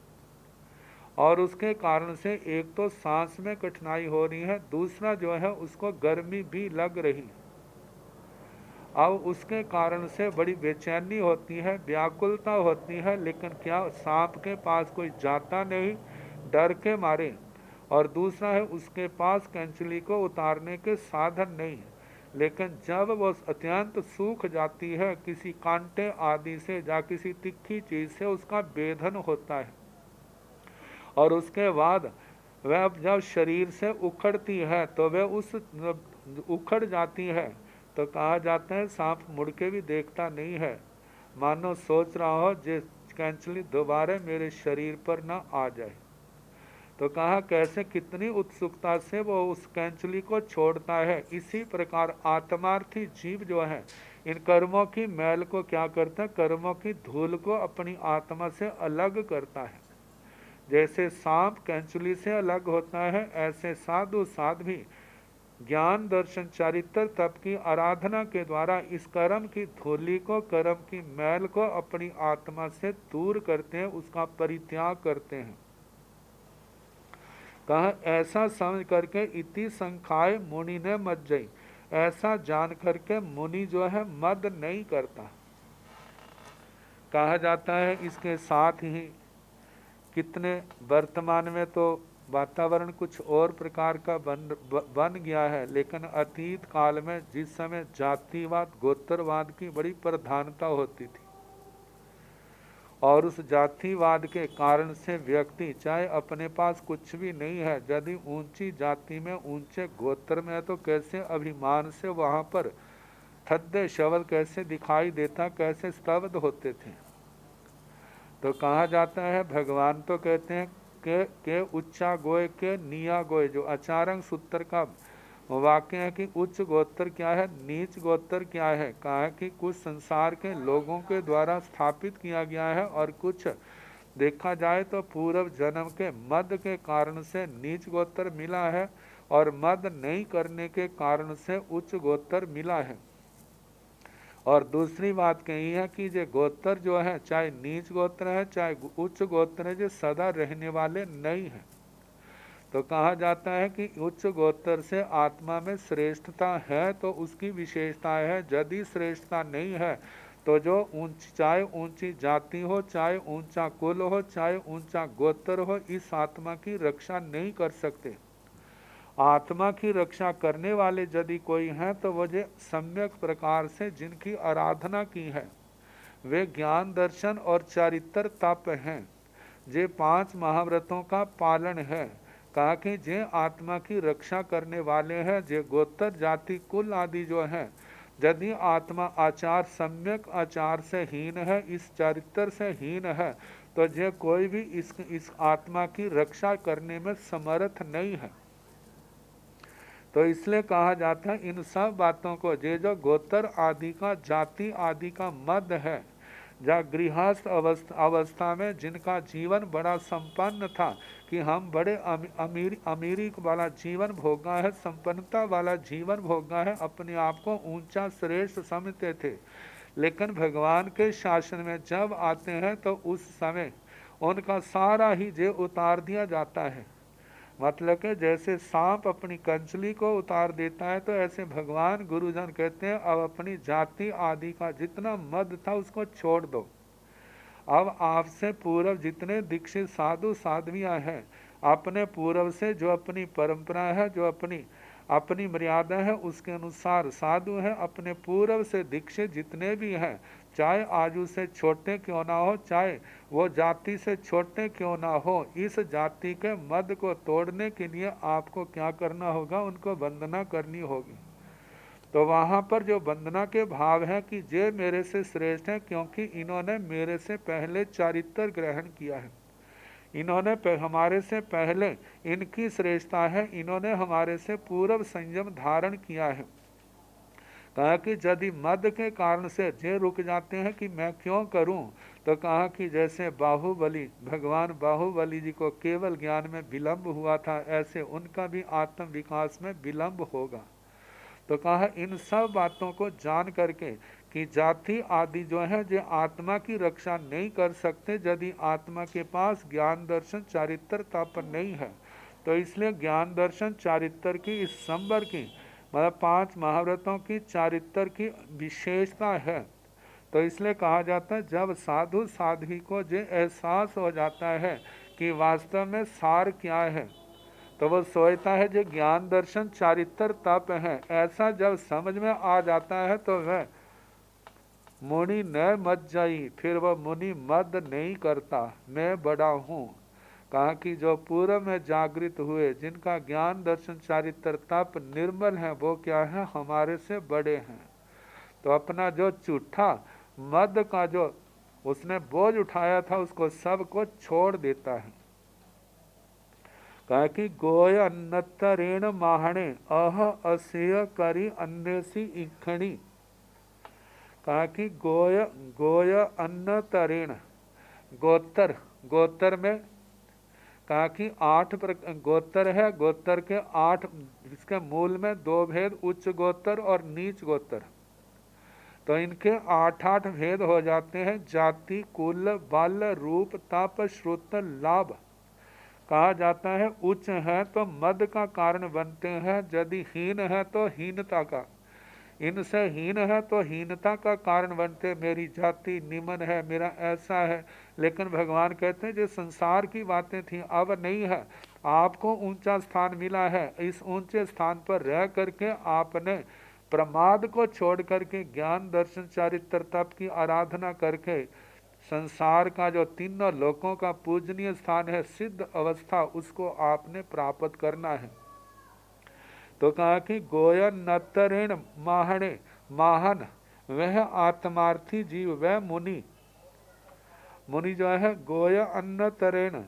और उसके कारण से एक तो सांस में कठिनाई हो रही है, दूसरा जो है उसको गर्मी भी लग रही है। अब उसके कारण से बड़ी बेचैनी होती है, व्याकुलता होती है, लेकिन क्या सांप के पास कोई जाता नहीं, डर के मारे। और दूसरा है उसके पास कैंचुली को उतारने के साधन नहीं है, लेकिन जब वो अत्यंत सूख जाती है, किसी कांटे आदि से या किसी तिखी चीज से उसका भेदन होता है, और उसके बाद वह जब शरीर से उखड़ती है तो वह उस उखड़ जाती है, तो कहा जाता है सांप मुड़ के भी देखता नहीं है, मानो सोच रहा हो जे कैंचुली दोबारा मेरे शरीर पर न आ जाए। तो कहा कैसे कितनी उत्सुकता से वो उस कैंचुली को छोड़ता है। इसी प्रकार आत्मार्थी जीव जो है इन कर्मों की मैल को क्या करता है, कर्मों की धूल को अपनी आत्मा से अलग करता है। जैसे सांप कैंचुली से अलग होता है, ऐसे साधु साध भी ज्ञान दर्शन चरित्र तप की आराधना के द्वारा इस कर्म की धूलि को, कर्म की मैल को अपनी आत्मा से दूर करते हैं, उसका परित्याग करते हैं। कहा ऐसा समझ करके इति संखाय मुनि ने मज्जई, ऐसा जान करके मुनि जो है मद नहीं करता। कहा जाता है इसके साथ ही कितने वर्तमान में तो वातावरण कुछ और प्रकार का बन गया है, लेकिन अतीत काल में जिस समय जातिवाद गोत्रवाद की बड़ी प्रधानता होती थी, और उस जातिवाद के कारण से व्यक्ति चाहे अपने पास कुछ भी नहीं है, यदि ऊंची जाति में ऊंचे गोत्र में है तो कैसे अभिमान से वहां पर थद्दे शब्द कैसे दिखाई देता, कैसे स्तब्ध होते थे। तो कहा जाता है भगवान तो कहते हैं के उच्चा गोय के निया गोय, जो आचारंग सूत्र का वाक्य है कि उच्च गोत्र क्या है, नीच गोत्र क्या है। कहा है कि कुछ संसार के लोगों के द्वारा स्थापित किया गया है, और कुछ देखा जाए तो पूर्व जन्म के मद के कारण से नीच गोत्र मिला है, और मद नहीं करने के कारण से उच्च गोत्र मिला है। और दूसरी बात कही है कि जो गोत्र जो है, चाहे नीच गोत्र है चाहे उच्च गोत्र है, जो सदा रहने वाले नहीं है। तो कहा जाता है कि उच्च गोत्र से आत्मा में श्रेष्ठता है तो उसकी विशेषता है, यदि श्रेष्ठता नहीं है तो जो चाहे ऊंची जाति हो, चाहे ऊंचा कुल हो, चाहे ऊंचा गोत्र हो, इस आत्मा की रक्षा नहीं कर सकते। आत्मा की रक्षा करने वाले यदि कोई हैं तो वो जो सम्यक प्रकार से जिनकी आराधना की है, वे ज्ञान दर्शन और चारित्र तप हैं, जे 5 महाव्रतों का पालन है। कहा कि जे आत्मा की रक्षा करने वाले हैं, जे गोत्र जाति कुल आदि जो हैं, यदि आत्मा आचार सम्यक आचार से हीन है, इस चरित्र से हीन है, तो जे कोई भी इस आत्मा की रक्षा करने में समर्थ नहीं है। तो इसलिए कहा जाता है इन सब बातों को, जो गोत्र आदि का जाति आदि का मद है, या गृहस्थ अवस्था में जिनका जीवन बड़ा संपन्न था कि हम बड़े अमीरी वाला जीवन भोगा है, संपन्नता वाला जीवन भोगा है, अपने आप को ऊंचा श्रेष्ठ समझते थे, लेकिन भगवान के शासन में जब आते हैं तो उस समय उनका सारा ही जे उतार दिया जाता है। मतलब कि जैसे सांप अपनी कंचली को उतार देता है, तो ऐसे भगवान गुरुजन कहते हैं अब अपनी जाति आदि का जितना मद था उसको छोड़ दो। अब आपसे पूर्व जितने दीक्षित साधु साध्वियाँ हैं, अपने पूर्व से जो अपनी परंपरा है, जो अपनी मर्यादा है, उसके अनुसार साधु हैं, अपने पूर्व से दीक्षित जितने भी हैं, चाहे आयु से छोटे क्यों ना हो, चाहे वो जाति से छोटे क्यों ना हो, इस जाति के मद को तोड़ने के लिए आपको क्या करना होगा, उनको वंदना करनी होगी। तो वहाँ पर जो वंदना के भाव है कि जे मेरे से श्रेष्ठ हैं, क्योंकि इन्होंने मेरे से पहले चारित्र ग्रहण किया है, इन्होंने हमारे से पहले, इनकी श्रेष्ठता है, इन्होंने हमारे से पूर्व संयम धारण किया है। कहा कि यदि मद के कारण से जे रुक जाते हैं कि मैं क्यों करूं, तो कहा कि जैसे बाहुबली, भगवान बाहुबली जी को केवल ज्ञान में विलंब हुआ था, ऐसे उनका भी आत्म विकास में विलंब होगा। तो कहा इन सब बातों को जान करके कि जाति आदि जो है जो आत्मा की रक्षा नहीं कर सकते यदि आत्मा के पास ज्ञान दर्शन चारित्र तप नहीं है। तो इसलिए ज्ञान दर्शन चारित्र की इस संबर की मतलब 5 महाव्रतों की चारित्र की विशेषता है। तो इसलिए कहा जाता है जब साधु साध्वी को जो एहसास हो जाता है कि वास्तव में सार क्या है, तो वो सोचता है जो ज्ञान दर्शन चारित्र तप है, ऐसा जब समझ में आ जाता है तो वह मुनि न मत जाई, फिर वह मुनि मद नहीं करता, मैं बड़ा हूँ। कहा कि जो पूर्व में जागृत हुए जिनका ज्ञान दर्शन चारित्र तप निर्मल है, वो क्या है, हमारे से बड़े हैं। तो अपना जो झूठा मद का जो उसने बोझ उठाया था उसको सबको छोड़ देता है। कहा कि गोय अन्नतरेण माहणे अह असेय करी अन्यसी इखणी। कहा कि गोय अन्न तरेण, गोत्र, गोत्र में कहा कि 8 गोत्र है, गोत्र के 8, इसके मूल में 2 भेद, उच्च गोत्र और नीच गोत्र। तो इनके 8 भेद हो जाते हैं, जाति, कुल, बल, रूप, तप, श्रुत, लाभ। कहा जाता है उच्च है तो मद का कारण बनते हैं, यदि हीन है तो हीनता का, इनसे हीन है तो हीनता का कारण बनते, मेरी जाति निम्न है, मेरा ऐसा है। लेकिन भगवान कहते हैं जो संसार की बातें थी अब नहीं है, आपको ऊंचा स्थान मिला है, इस ऊंचे स्थान पर रह करके आपने प्रमाद को छोड़ करके ज्ञान दर्शन चारित्र तप की आराधना करके संसार का जो तीनों लोकों का पूजनीय स्थान है, सिद्ध अवस्था, उसको आपने प्राप्त करना है। तो कहा कि गोयन नतरेण माहणे, माहन वह आत्मार्थी जीव, वह मुनि, मुनि जो है गोय अन्न तरेण,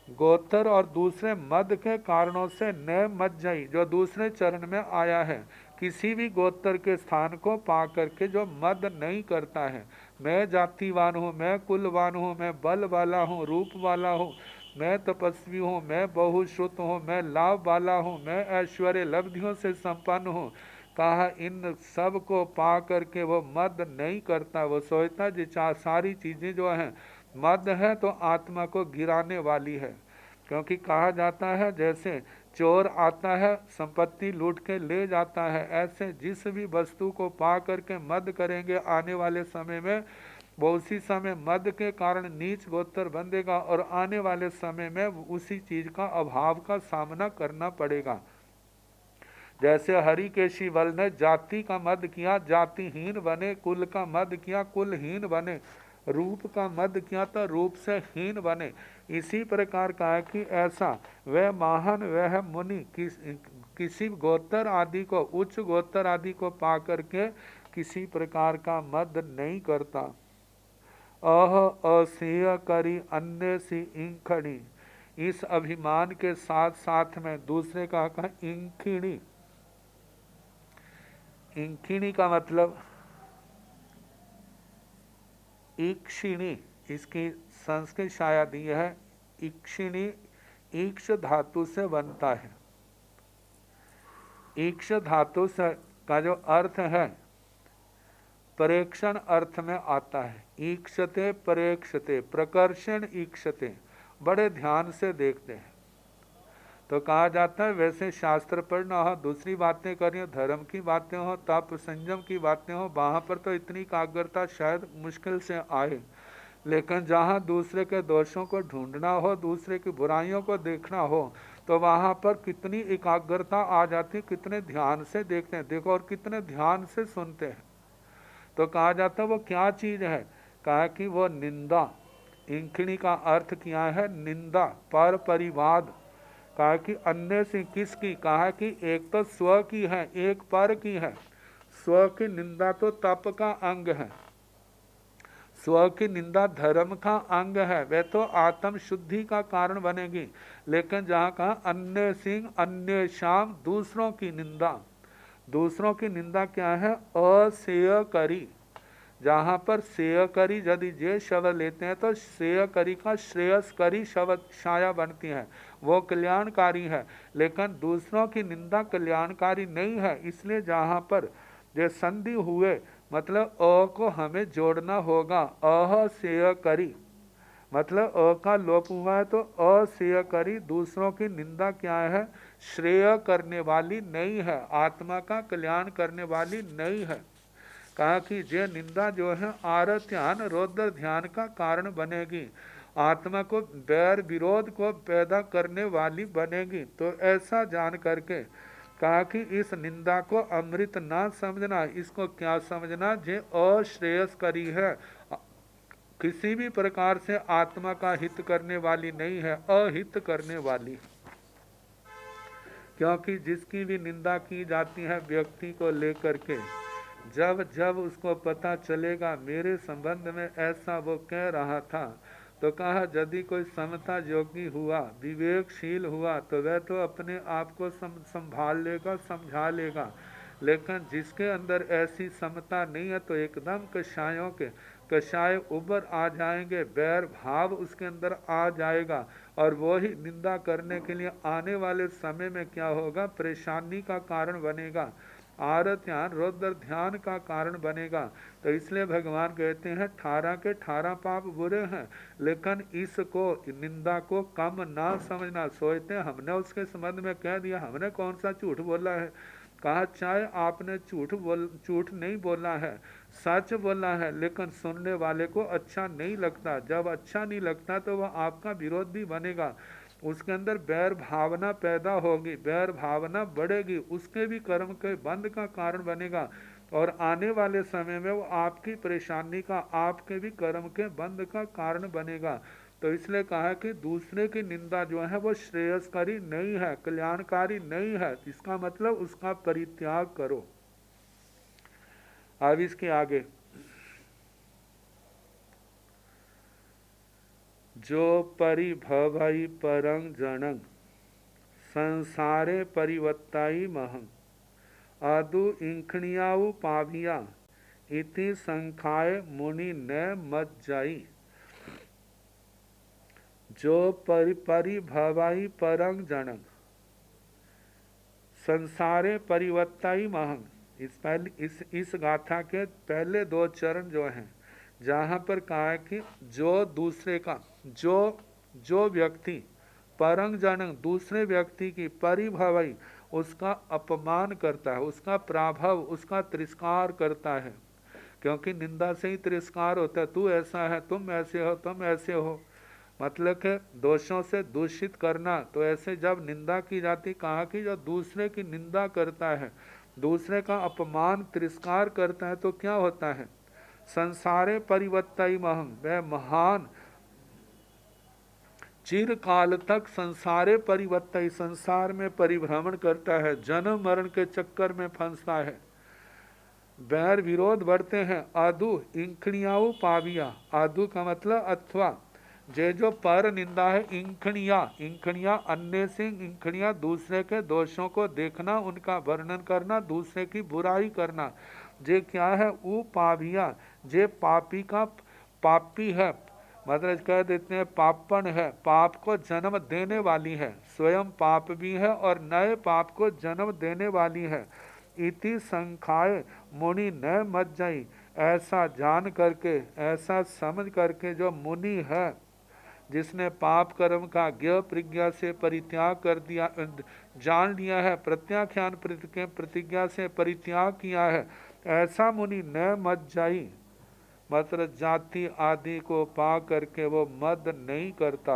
गोत्र और दूसरे मद के कारणों से न मज्जई, जो दूसरे चरण में आया है, किसी भी गोत्र के स्थान को पा करके जो मद नहीं करता है, मैं जातिवान हूँ, मैं कुलवान हूँ, मैं बल वाला हूँ, रूप वाला हूँ, मैं तपस्वी हूँ, मैं बहुश्रुत हूँ, मैं लाभ वाला हूँ, मैं ऐश्वर्य लब्धियों से संपन्न हूँ। कहा इन सब को पा करके वो मद नहीं करता, वो सोचता जी सारी चीज़ें जो हैं मद है तो आत्मा को गिराने वाली है। क्योंकि कहा जाता है जैसे चोर आता है संपत्ति लूट के ले जाता है, ऐसे जिस भी वस्तु को पा करके मद करेंगे आने वाले समय में वो उसी समय मद के कारण नीच गोत्र बंधेगा और आने वाले समय में उसी चीज का अभाव का सामना करना पड़ेगा। जैसे हरिकेशी बल ने जाति का मद किया, जातिहीन बने, कुल का मद किया, कुलहीन बने, रूप का मद किया तो रूप से हीन बने। इसी प्रकार का है कि ऐसा वह महान वह मुनि किसी गोत्र आदि को, उच्च गोत्र आदि को पा करके किसी प्रकार का मद नहीं करता। अह असीय करी अन्य सी इंखणी, इस अभिमान के साथ साथ में दूसरे का कहा इंखिणी। इंखिणी का मतलब ईक्षिणी, इसकी संस्कृत शायद यह है ईक्षिणी, ईक्ष धातु से बनता है। ईक्ष धातु से का जो अर्थ है प्रेक्षण अर्थ में आता है, ईक्षते प्रेक्षते, प्रकर्षण ईक्षते, बड़े ध्यान से देखते हैं। तो कहा जाता है वैसे शास्त्र पढ़ना हो, दूसरी बातें करें, धर्म की बातें हो, तप संयम की बातें हो, वहाँ पर तो इतनी एकाग्रता शायद मुश्किल से आए, लेकिन जहाँ दूसरे के दोषों को ढूंढना हो, दूसरे की बुराइयों को देखना हो, तो वहाँ पर कितनी एकाग्रता आ जाती, कितने ध्यान से देखते हैं, देखो, और कितने ध्यान से सुनते हैं। तो कहा जाता है वो क्या चीज़ है, कहा कि वो निंदा, इंखिणी का अर्थ किया है निंदा, पर परिवाद। कहा कि अन्य से किसकी, कहा कि एक तो स्व की है, एक पर की है। स्व की निंदा तो तप का अंग है, स्व की निंदा धर्म का अंग है, वह तो आत्म शुद्धि का कारण बनेगी। लेकिन जहाँ कहा अन्य सिंह अन्य शाम, दूसरों की निंदा, दूसरों की निंदा क्या है? असेय करी। जहाँ पर सेय करी यदि जे शब्द लेते हैं तो सेय करी का श्रेयस करी शब्द छाया बनती है, वो कल्याणकारी है। लेकिन दूसरों की निंदा कल्याणकारी नहीं है, इसलिए जहाँ पर जे संधि हुए मतलब अ को हमें जोड़ना होगा। अह सेय करी मतलब अ का लोप हुआ है तो असेय करी। दूसरों की निंदा क्या है? श्रेय करने वाली नहीं है, आत्मा का कल्याण करने वाली नहीं है। कहा कि जे निंदा जो है आरत्यान रौद्र ध्यान का कारण बनेगी, आत्मा को बैर विरोध को पैदा करने वाली बनेगी। तो ऐसा जान करके कहा कि इस निंदा को अमृत ना समझना, इसको क्या समझना? जे अश्रेयस करी है, किसी भी प्रकार से आत्मा का हित करने वाली नहीं है, अहित करने वाली। क्योंकि जिसकी भी निंदा की जाती है व्यक्ति को लेकर के, जब जब उसको पता चलेगा मेरे संबंध में ऐसा वो कह रहा था, तो कहा यदि कोई समता योगी हुआ, विवेकशील हुआ, तो वह तो अपने आप को संभाल लेगा, समझा लेगा। लेकिन जिसके अंदर ऐसी समता नहीं है तो एकदम कषायों के कषाय उबर आ जाएंगे, बैर भाव उसके अंदर आ जाएगा, और वो ही निंदा करने के लिए आने वाले समय में क्या होगा? परेशानी का कारण बनेगा, आरत्यान रौद्र ध्यान का कारण बनेगा। तो इसलिए भगवान कहते हैं 18 के 18 पाप बुरे हैं, लेकिन इसको निंदा को कम ना समझना। सोचते हैं हमने उसके संबंध में कह दिया, हमने कौन सा झूठ बोला है। कहा चाहे आपने झूठ नहीं बोला है, सच बोला है, लेकिन सुनने वाले को अच्छा नहीं लगता। जब अच्छा नहीं लगता तो वह आपका विरोधी बनेगा, उसके अंदर बैर भावना पैदा होगी, बैर भावना बढ़ेगी, उसके भी कर्म के बंध का कारण बनेगा, और आने वाले समय में वो आपकी परेशानी का, आपके भी कर्म के बंध का कारण बनेगा। तो इसलिए कहा कि दूसरे की निंदा जो है वो श्रेयस्कारी नहीं है, कल्याणकारी नहीं है, इसका मतलब उसका परित्याग करो। अब इसके आगे, जो परिभवई परंग जनंग संसारे परिवत्ताई महंग आदु इंखणियाऊ पाभिया इति संखाय मुनि न मत जाई। जो परिभवाई परंग जनंग संसारे परिवत्ताई महंग, इस गाथा के पहले दो चरण जो हैं, जहाँ पर कहा है कि जो दूसरे का, जो व्यक्ति परंग जनंग दूसरे व्यक्ति की परिभवई उसका अपमान करता है, उसका प्राभव, उसका तिरस्कार करता है, क्योंकि निंदा से ही तिरस्कार होता है। तू ऐसा है, तुम ऐसे हो, तुम ऐसे हो, मतलब कि दोषों से दूषित करना। तो ऐसे जब निंदा की जाती, कहा कि जो दूसरे की निंदा करता है, दूसरे का अपमान तिरस्कार करता है, तो क्या होता है? संसारे परिवत्ताई महंग, वह महान चिरकाल तक संसारे परिवत्ताई संसार में परिभ्रमण करता है, जन्म मरण के चक्कर में फंसता है, बैर विरोध बढ़ते हैं। आदु इंखणियाऊ पाविया, आदु का मतलब अथवा, जे जो पर निंदा है, इंखणिया, इंखणिया अन्य से इंखणिया दूसरे के दोषों को देखना, उनका वर्णन करना, दूसरे की बुराई करना, जे क्या है? ऊ पाभिया, जे पापी का पापी है, मतलब कह देते हैं पापन है, पाप को जन्म देने वाली है, स्वयं पाप भी है और नए पाप को जन्म देने वाली है। इति संखाय मुनि न मत जाई, ऐसा जान करके, ऐसा समझ करके जो मुनि है, जिसने पाप कर्म का ज्ञ प्रज्ञा से परित्याग कर दिया, जान लिया है, प्रत्याख्यान प्रतिज्ञा से परित्याग किया है, ऐसा मुनि न मत जाई, मतलब जाति आदि को पा करके वो मद नहीं करता,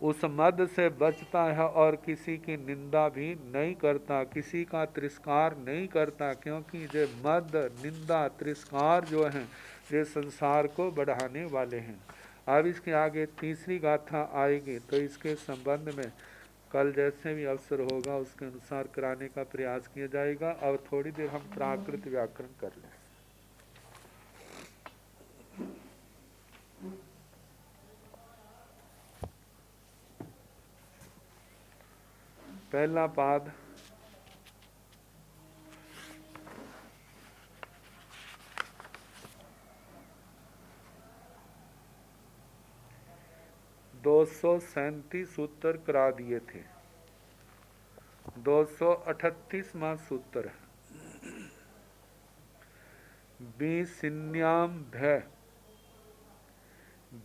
उस मद से बचता है और किसी की निंदा भी नहीं करता, किसी का तिरस्कार नहीं करता, क्योंकि ये मद निंदा तिरस्कार जो हैं ये संसार को बढ़ाने वाले हैं। अब इसके आगे तीसरी गाथा आएगी, तो इसके संबंध में कल जैसे भी अवसर होगा उसके अनुसार कराने का प्रयास किया जाएगा। अब थोड़ी देर हम प्राकृत व्याकरण कर लें। पहला पाद 237 सूत्र करा दिए थे। 238वां सूत्र है बीसिन्याम भय।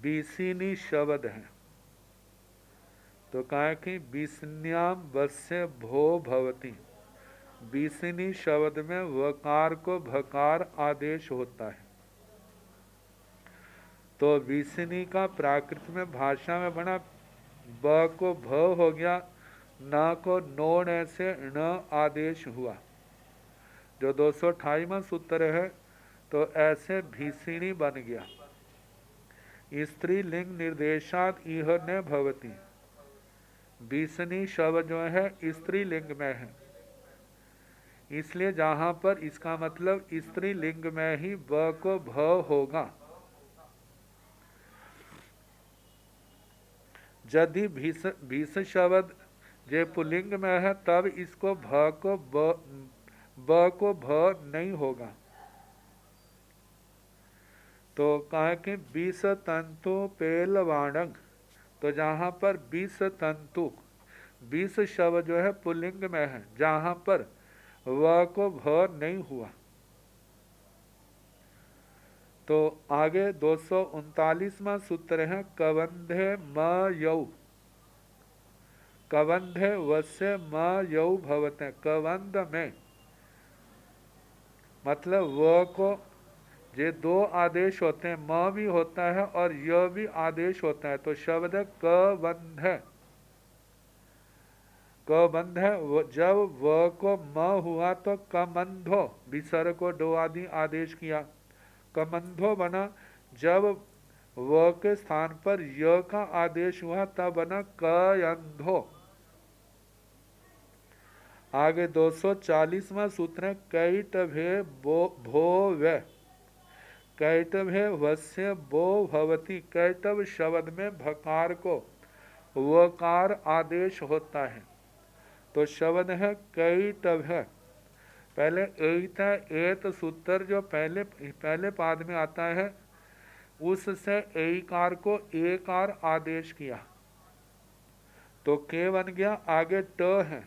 बीसिनी शब्द है तो कहा कि बीसिन्याम वस्य भो भवती। बीसिनी शब्द में वकार को भकार आदेश होता है। तो बीसिनी का प्राकृत में भाषा में बना ब को भ हो गया, न को नोण ऐसे न आदेश हुआ। जो 228वां सूत्र है तो ऐसे भीषणी बन गया। स्त्री लिंग निर्देशात इह न भवती। बीसनी शब्द जो है स्त्री लिंग में है, इसलिए जहां पर इसका मतलब स्त्री लिंग में ही ब को भ होगा। यदि भीष शब्द जे पुलिंग में है तब इसको भ को ब को भ नहीं होगा। तो कहा कि 20 तंतु पेलवाणंग, तो जहां पर 20 तंतु 20 शब्द जो है पुल्लिंग में है, जहां पर व को भ नहीं हुआ। तो आगे 239वां सूत्र है कवंधे म यौ। कवंधे वस्य म यौ भवते। कवंध में मतलब व को ये दो आदेश होते हैं, म भी होता है और य भी आदेश होता है। तो शब्द है कबंध। कबंध जब व को म हुआ तो कमंधो, विसर्ग को दो आदि आदेश किया, कमंधो बना। जब व के स्थान पर य का आदेश हुआ तब बना कयंधो। आगे 240वां सूत्र है कैटभे भो व। कैटभे वस्य बो भवती। कैटव शब्द में भकार को वकार आदेश होता है। तो शब्द है कैटभे। पहले एत सूत्र जो पहले पाद में आता है उससे एकार को एकार आदेश किया तो के बन गया। आगे ट है,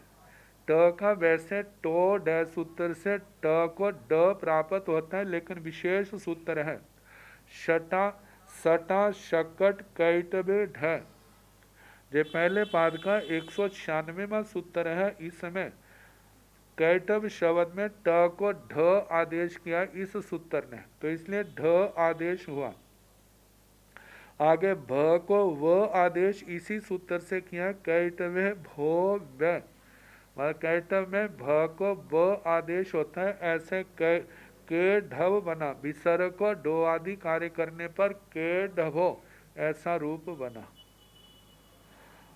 ट का वैसे टो ड सूत्र से ट को ड प्राप्त होता है, लेकिन विशेष सूत्र है शटा सटा शकट कैटबे ढ। जो पहले पाद का 196वां सूत्र है, इसमें कैटब शब्द में ट को ढ आदेश किया इस सूत्र ने, तो इसलिए ढ आदेश हुआ। आगे भ को व आदेश इसी सूत्र से किया कैटवे भो व। कैटव में भ को ब आदेश होता है, ऐसे के ढव बना। विसर्ग को दो आदि कार्य करने पर के ढवो ऐसा रूप बना।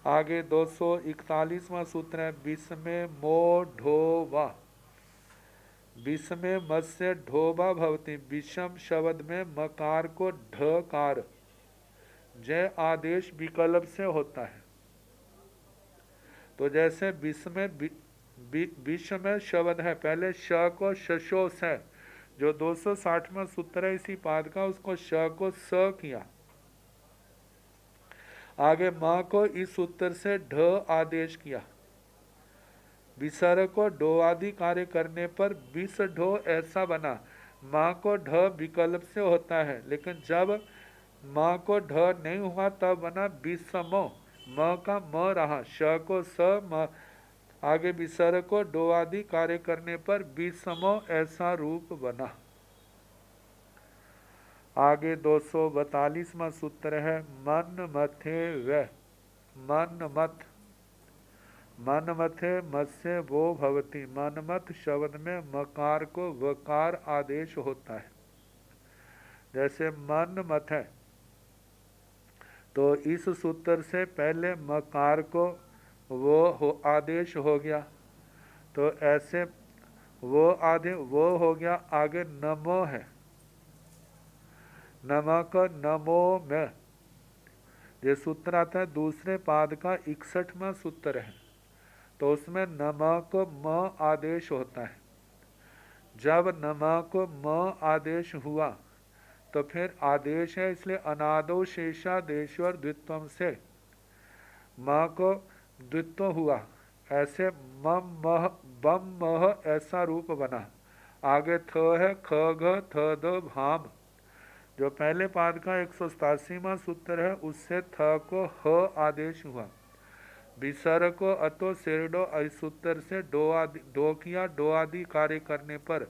आगे 241वां सूत्र है विस्मे मो ढोवा। विस्मे मत्स्य ढोबा भवती। विषम शब्द में मकार को ढकार जय आदेश विकल्प से होता है। तो जैसे विश्व में शब्द है, पहले श को शशो से, जो 260वां सूत्र है इसी पाद का, उसको श को स किया। आगे मां को इस सूत्र से ढ आदेश किया। विसर्ग को ढो आदि कार्य करने पर विष ढो ऐसा बना। मां को ढ विकल्प से होता है, लेकिन जब मां को ढ नहीं हुआ तब बना विषमो। म का म रहा, श को स म। आगे विसर्ग को दो आदि कार्य करने पर विषमो ऐसा रूप बना। आगे 242वां सूत्र है मन मथे व। मन मथ, मन मथे मत्स्य वो भवती। मनमथ शब्द में मकार को वकार आदेश होता है। जैसे मन मथ है तो इस सूत्र से पहले मकार को वो आदेश हो गया, तो ऐसे वो हो गया। आगे नमो है, नमक नमो में ये सूत्र आता है दूसरे पाद का 61वां सूत्र है, तो उसमें नमक म आदेश होता है। जब नमक म आदेश हुआ तो फिर आदेश है, इसलिए अनादो शेषादेश्वर द्वित्वम से म को द्वित्व हुआ, ऐसे मम मह बम मह ऐसा रूप बना। आगे थ है ख घ थ द भाम, जो पहले पाद का 187वां सूत्र है, उससे थ को ह आदेश हुआ। विसर्ग को अतो सिरडो सूत्र से डो किया, डो आदि कार्य करने पर,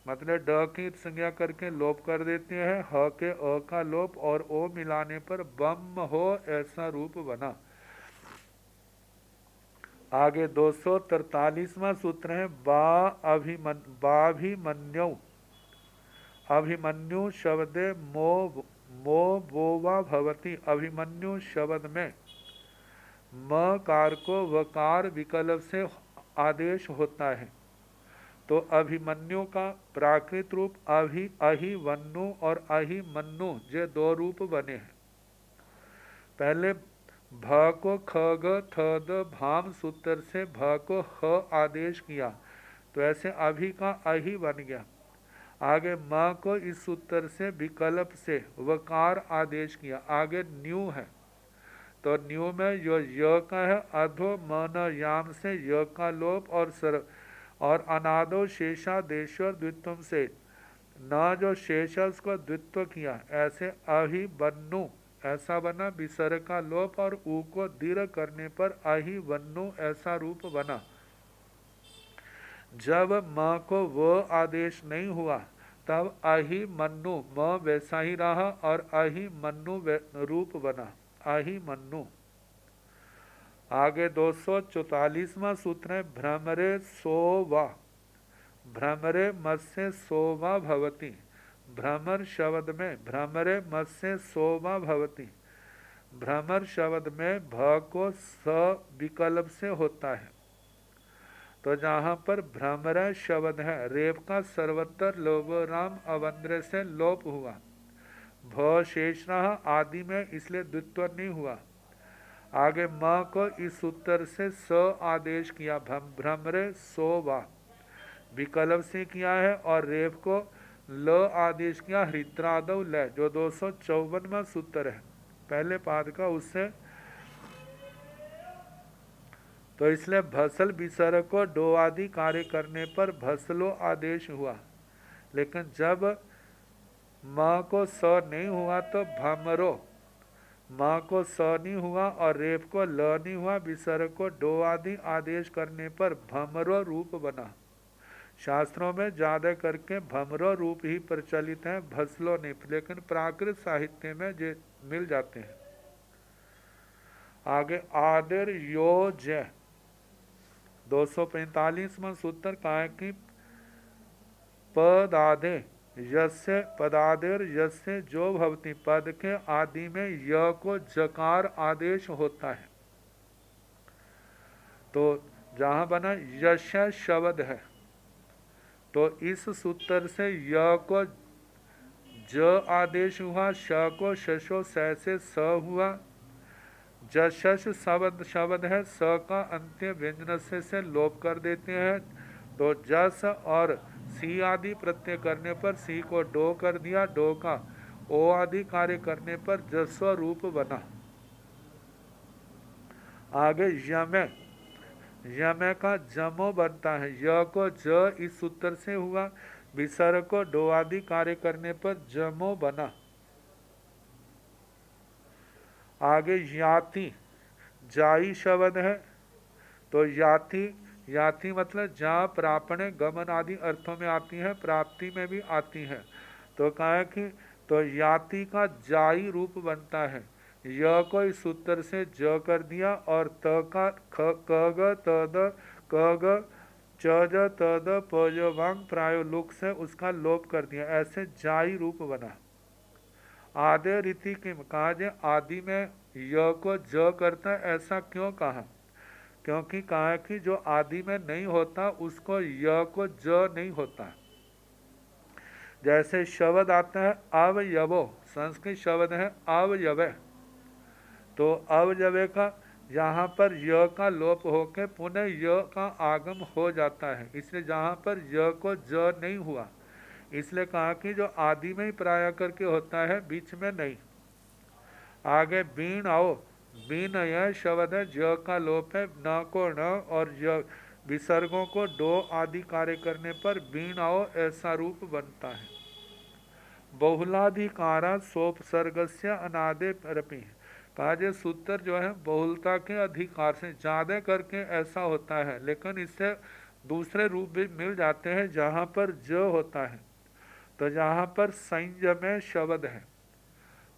मतलब ड की संज्ञा करके लोप कर देते हैं, ह के अ का लोप और ओ मिलाने पर बम हो ऐसा रूप बना। आगे 243वां सूत्र है बाभिमन्यु। अभिमन्यु शब्दे मो बोवा भवती। अभिमन्यु शब्द में म कार को वकार विकल्प से आदेश होता है। तो अभिमन्यु का प्राकृत रूप अहिवन्नु और अहिमन्नु, ये दो रूप बने हैं। पहले भ को ख ग थ द भाम सूत्र से भ को ह आदेश किया, तो ऐसे अभि का अहि बन गया। आगे म को इस सूत्र से विकल्प से वकार आदेश किया। आगे न्यू है, तो न्यू में जो य का है अधो मन याम से य का लोप और अनादो शेषादेश्वर द्वित्व से न जो शेषस को द्वित्व किया, ऐसे अहिबन्नु ऐसा बना। विसर्ग का लोप और ऊ को दीर्घ करने पर अहिबन्नु ऐसा रूप बना। जब म को वो आदेश नहीं हुआ तब अहिमन्नु म वैसा ही रहा और अहिमन्नु रूप बना, अहिमन्नु। आगे 244वां सूत्र है भ्रमरे सोवा। भ्रमरे मत्स्य सोवा भवती। भ्रमर शब्द में भ्रमरे मत्स्य सोवा भवती, भ्रमर शब्द में भ को स विकल्प से होता है। तो जहाँ पर भ्रमर शब्द है, रेप का सर्वत्र लोभराम अवंद्र से लोप हुआ। भ शेष रहा आदि में, इसलिए द्वित्व नहीं हुआ। आगे म को इस सूत्र से स आदेश किया, भ्रमरे सोवा विकल्प से किया है, और रेप को ल आदेश किया हृद्रादव ल, जो 254वां सूत्र है पहले पाद का, उससे। तो इसलिए भसल विसर्ग को डो आदि कार्य करने पर भसलो आदेश हुआ। लेकिन जब म को स नहीं हुआ तो भमरो, म को स नहीं हुआ और रेप को ल नहीं हुआ, विसर्ग को डो आदि आदेश करने पर भमरो रूप बना। शास्त्रों में ज्यादा करके भमरो रूप ही प्रचलित है, भसलो नहीं, लेकिन प्राकृत साहित्य में जे मिल जाते हैं। आगे आदर योज 245वां सूत्र का है कि पदादे यस्य पदादेर यस्य जो भवती, पद के आदि में य को जकार आदेश होता है। तो जहां बना यश शब्द है, तो इस सूत्र से य को ज आदेश हुआ, श को शशो स से स हुआ। जशस शब्द है, स का अंत्य व्यंजन से लोप कर देते हैं। तो जस और सी आदि प्रत्यय करने पर सी को डो कर दिया, डो का ओ आदि कार्य करने पर जस्व रूप बना। आगे यमे, यमे का जमो बनता है, य को ज इस सूत्र से हुआ, विसर्ग को डो आदि कार्य करने पर जमो बना। आगे याति, जाई शब्द है, तो याति, याति मतलब जहाँ प्रापणे गमन आदि अर्थों में आती है, प्राप्ति में भी आती है। तो कहा कि तो याति का जाई रूप बनता है, य को इस सूत्र से ज कर दिया और त का क ग त द क ग च ज त द प ज वांग प्रायो लुक से उसका लोप कर दिया, ऐसे जाई रूप बना। आदे रीति की कहा जाए आदि में य को ज करता है, ऐसा क्यों कहा? क्योंकि कहा कि जो आदि में नहीं होता उसको य को ज नहीं होता। जैसे शब्द आता है अवयवो, संस्कृत शब्द है अवयव, तो अवयव का यहाँ पर य का लोप होकर पुनः य का आगम हो जाता है, इसलिए जहाँ पर य को ज नहीं हुआ, इसलिए कहा कि जो आदि में ही प्राय करके होता है, बीच में नहीं। आगे बीण आओ, बीनय शब्द है, ज का लोप है, न को न और ज विसर्गों को डो आदि कार्य करने पर बीन आओ ऐसा रूप बनता है। बहुलाधिकारा सोपसर्गस्य अनादे रपि, कहा सूत्र जो है बहुलता के अधिकार से ज्यादा करके ऐसा होता है, लेकिन इससे दूसरे रूप भी मिल जाते हैं जहाँ पर ज होता है। तो जहाँ पर संयम शब्द है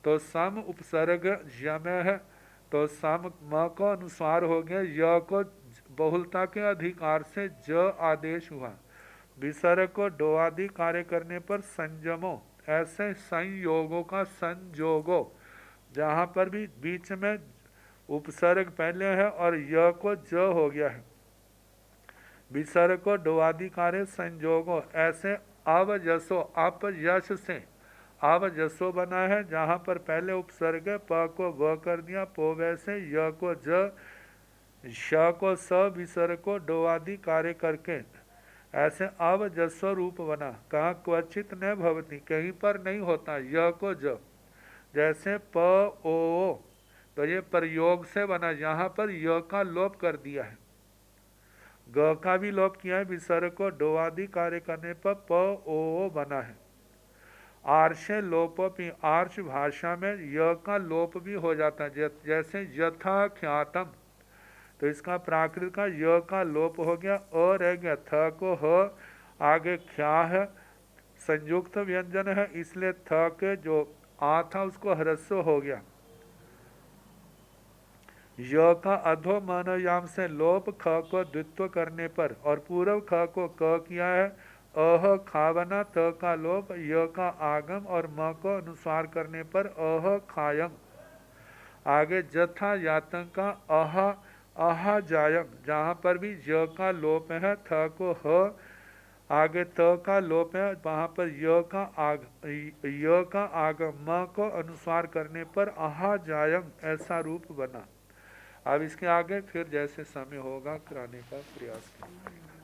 तो सम उपसर्ग यम है, तो सम म को अनुसार हो गया, य को बहुलता के अधिकार से ज आदेश हुआ, विसर्ग को डो आदि कार्य करने पर संयमो, ऐसे संयोगों का संजोगो, जहाँ पर भी बीच में उपसर्ग पहले है और य को ज हो गया है, विसर्ग को डो आदि कार्य संजोगो, ऐसे अवजसो अपयश से अवजसो बना है, जहाँ पर पहले उपसर्ग प को व कर दिया, पो वैसे य को ज, श को स, विसर्ग को डो आदि कार्य करके ऐसे अवजस्व रूप बना। कहा क्वचित न भवती, कहीं पर नहीं होता, य को ज, जैसे प ओ, तो ये प्रयोग से बना, यहाँ पर य का लोप कर दिया है, ग का भी लोप किया है, विसर्ग को डो आदि कार्य करने पर प ओ बना है। आर्षे लोपी, आर्ष भाषा में य का लोप भी हो जाता है, जैसे यथा ख्यातम, तो इसका प्राकृत का य का लोप हो गया, अ रह गया, थ को ह, आगे ख्या है, संयुक्त व्यंजन है, इसलिए थ के जो आ था उसको ह्रस्व हो गया। य का अधो मनोयाम से लोप ख को द्वित्व करने पर और पूर्व ख को क किया है, अह खावना, त का लोप, य का आगम और म को अनुसार करने पर अह खायम। आगे जथा यातन का अह अह जायम, जहाँ पर भी य का लोप है, थ को ह, आगे त का लोप है, वहाँ पर य का आगम, म को अनुसार करने पर अहा जायम ऐसा रूप बना। अब इसके आगे फिर जैसे समय होगा कराने का प्रयास करेंगे।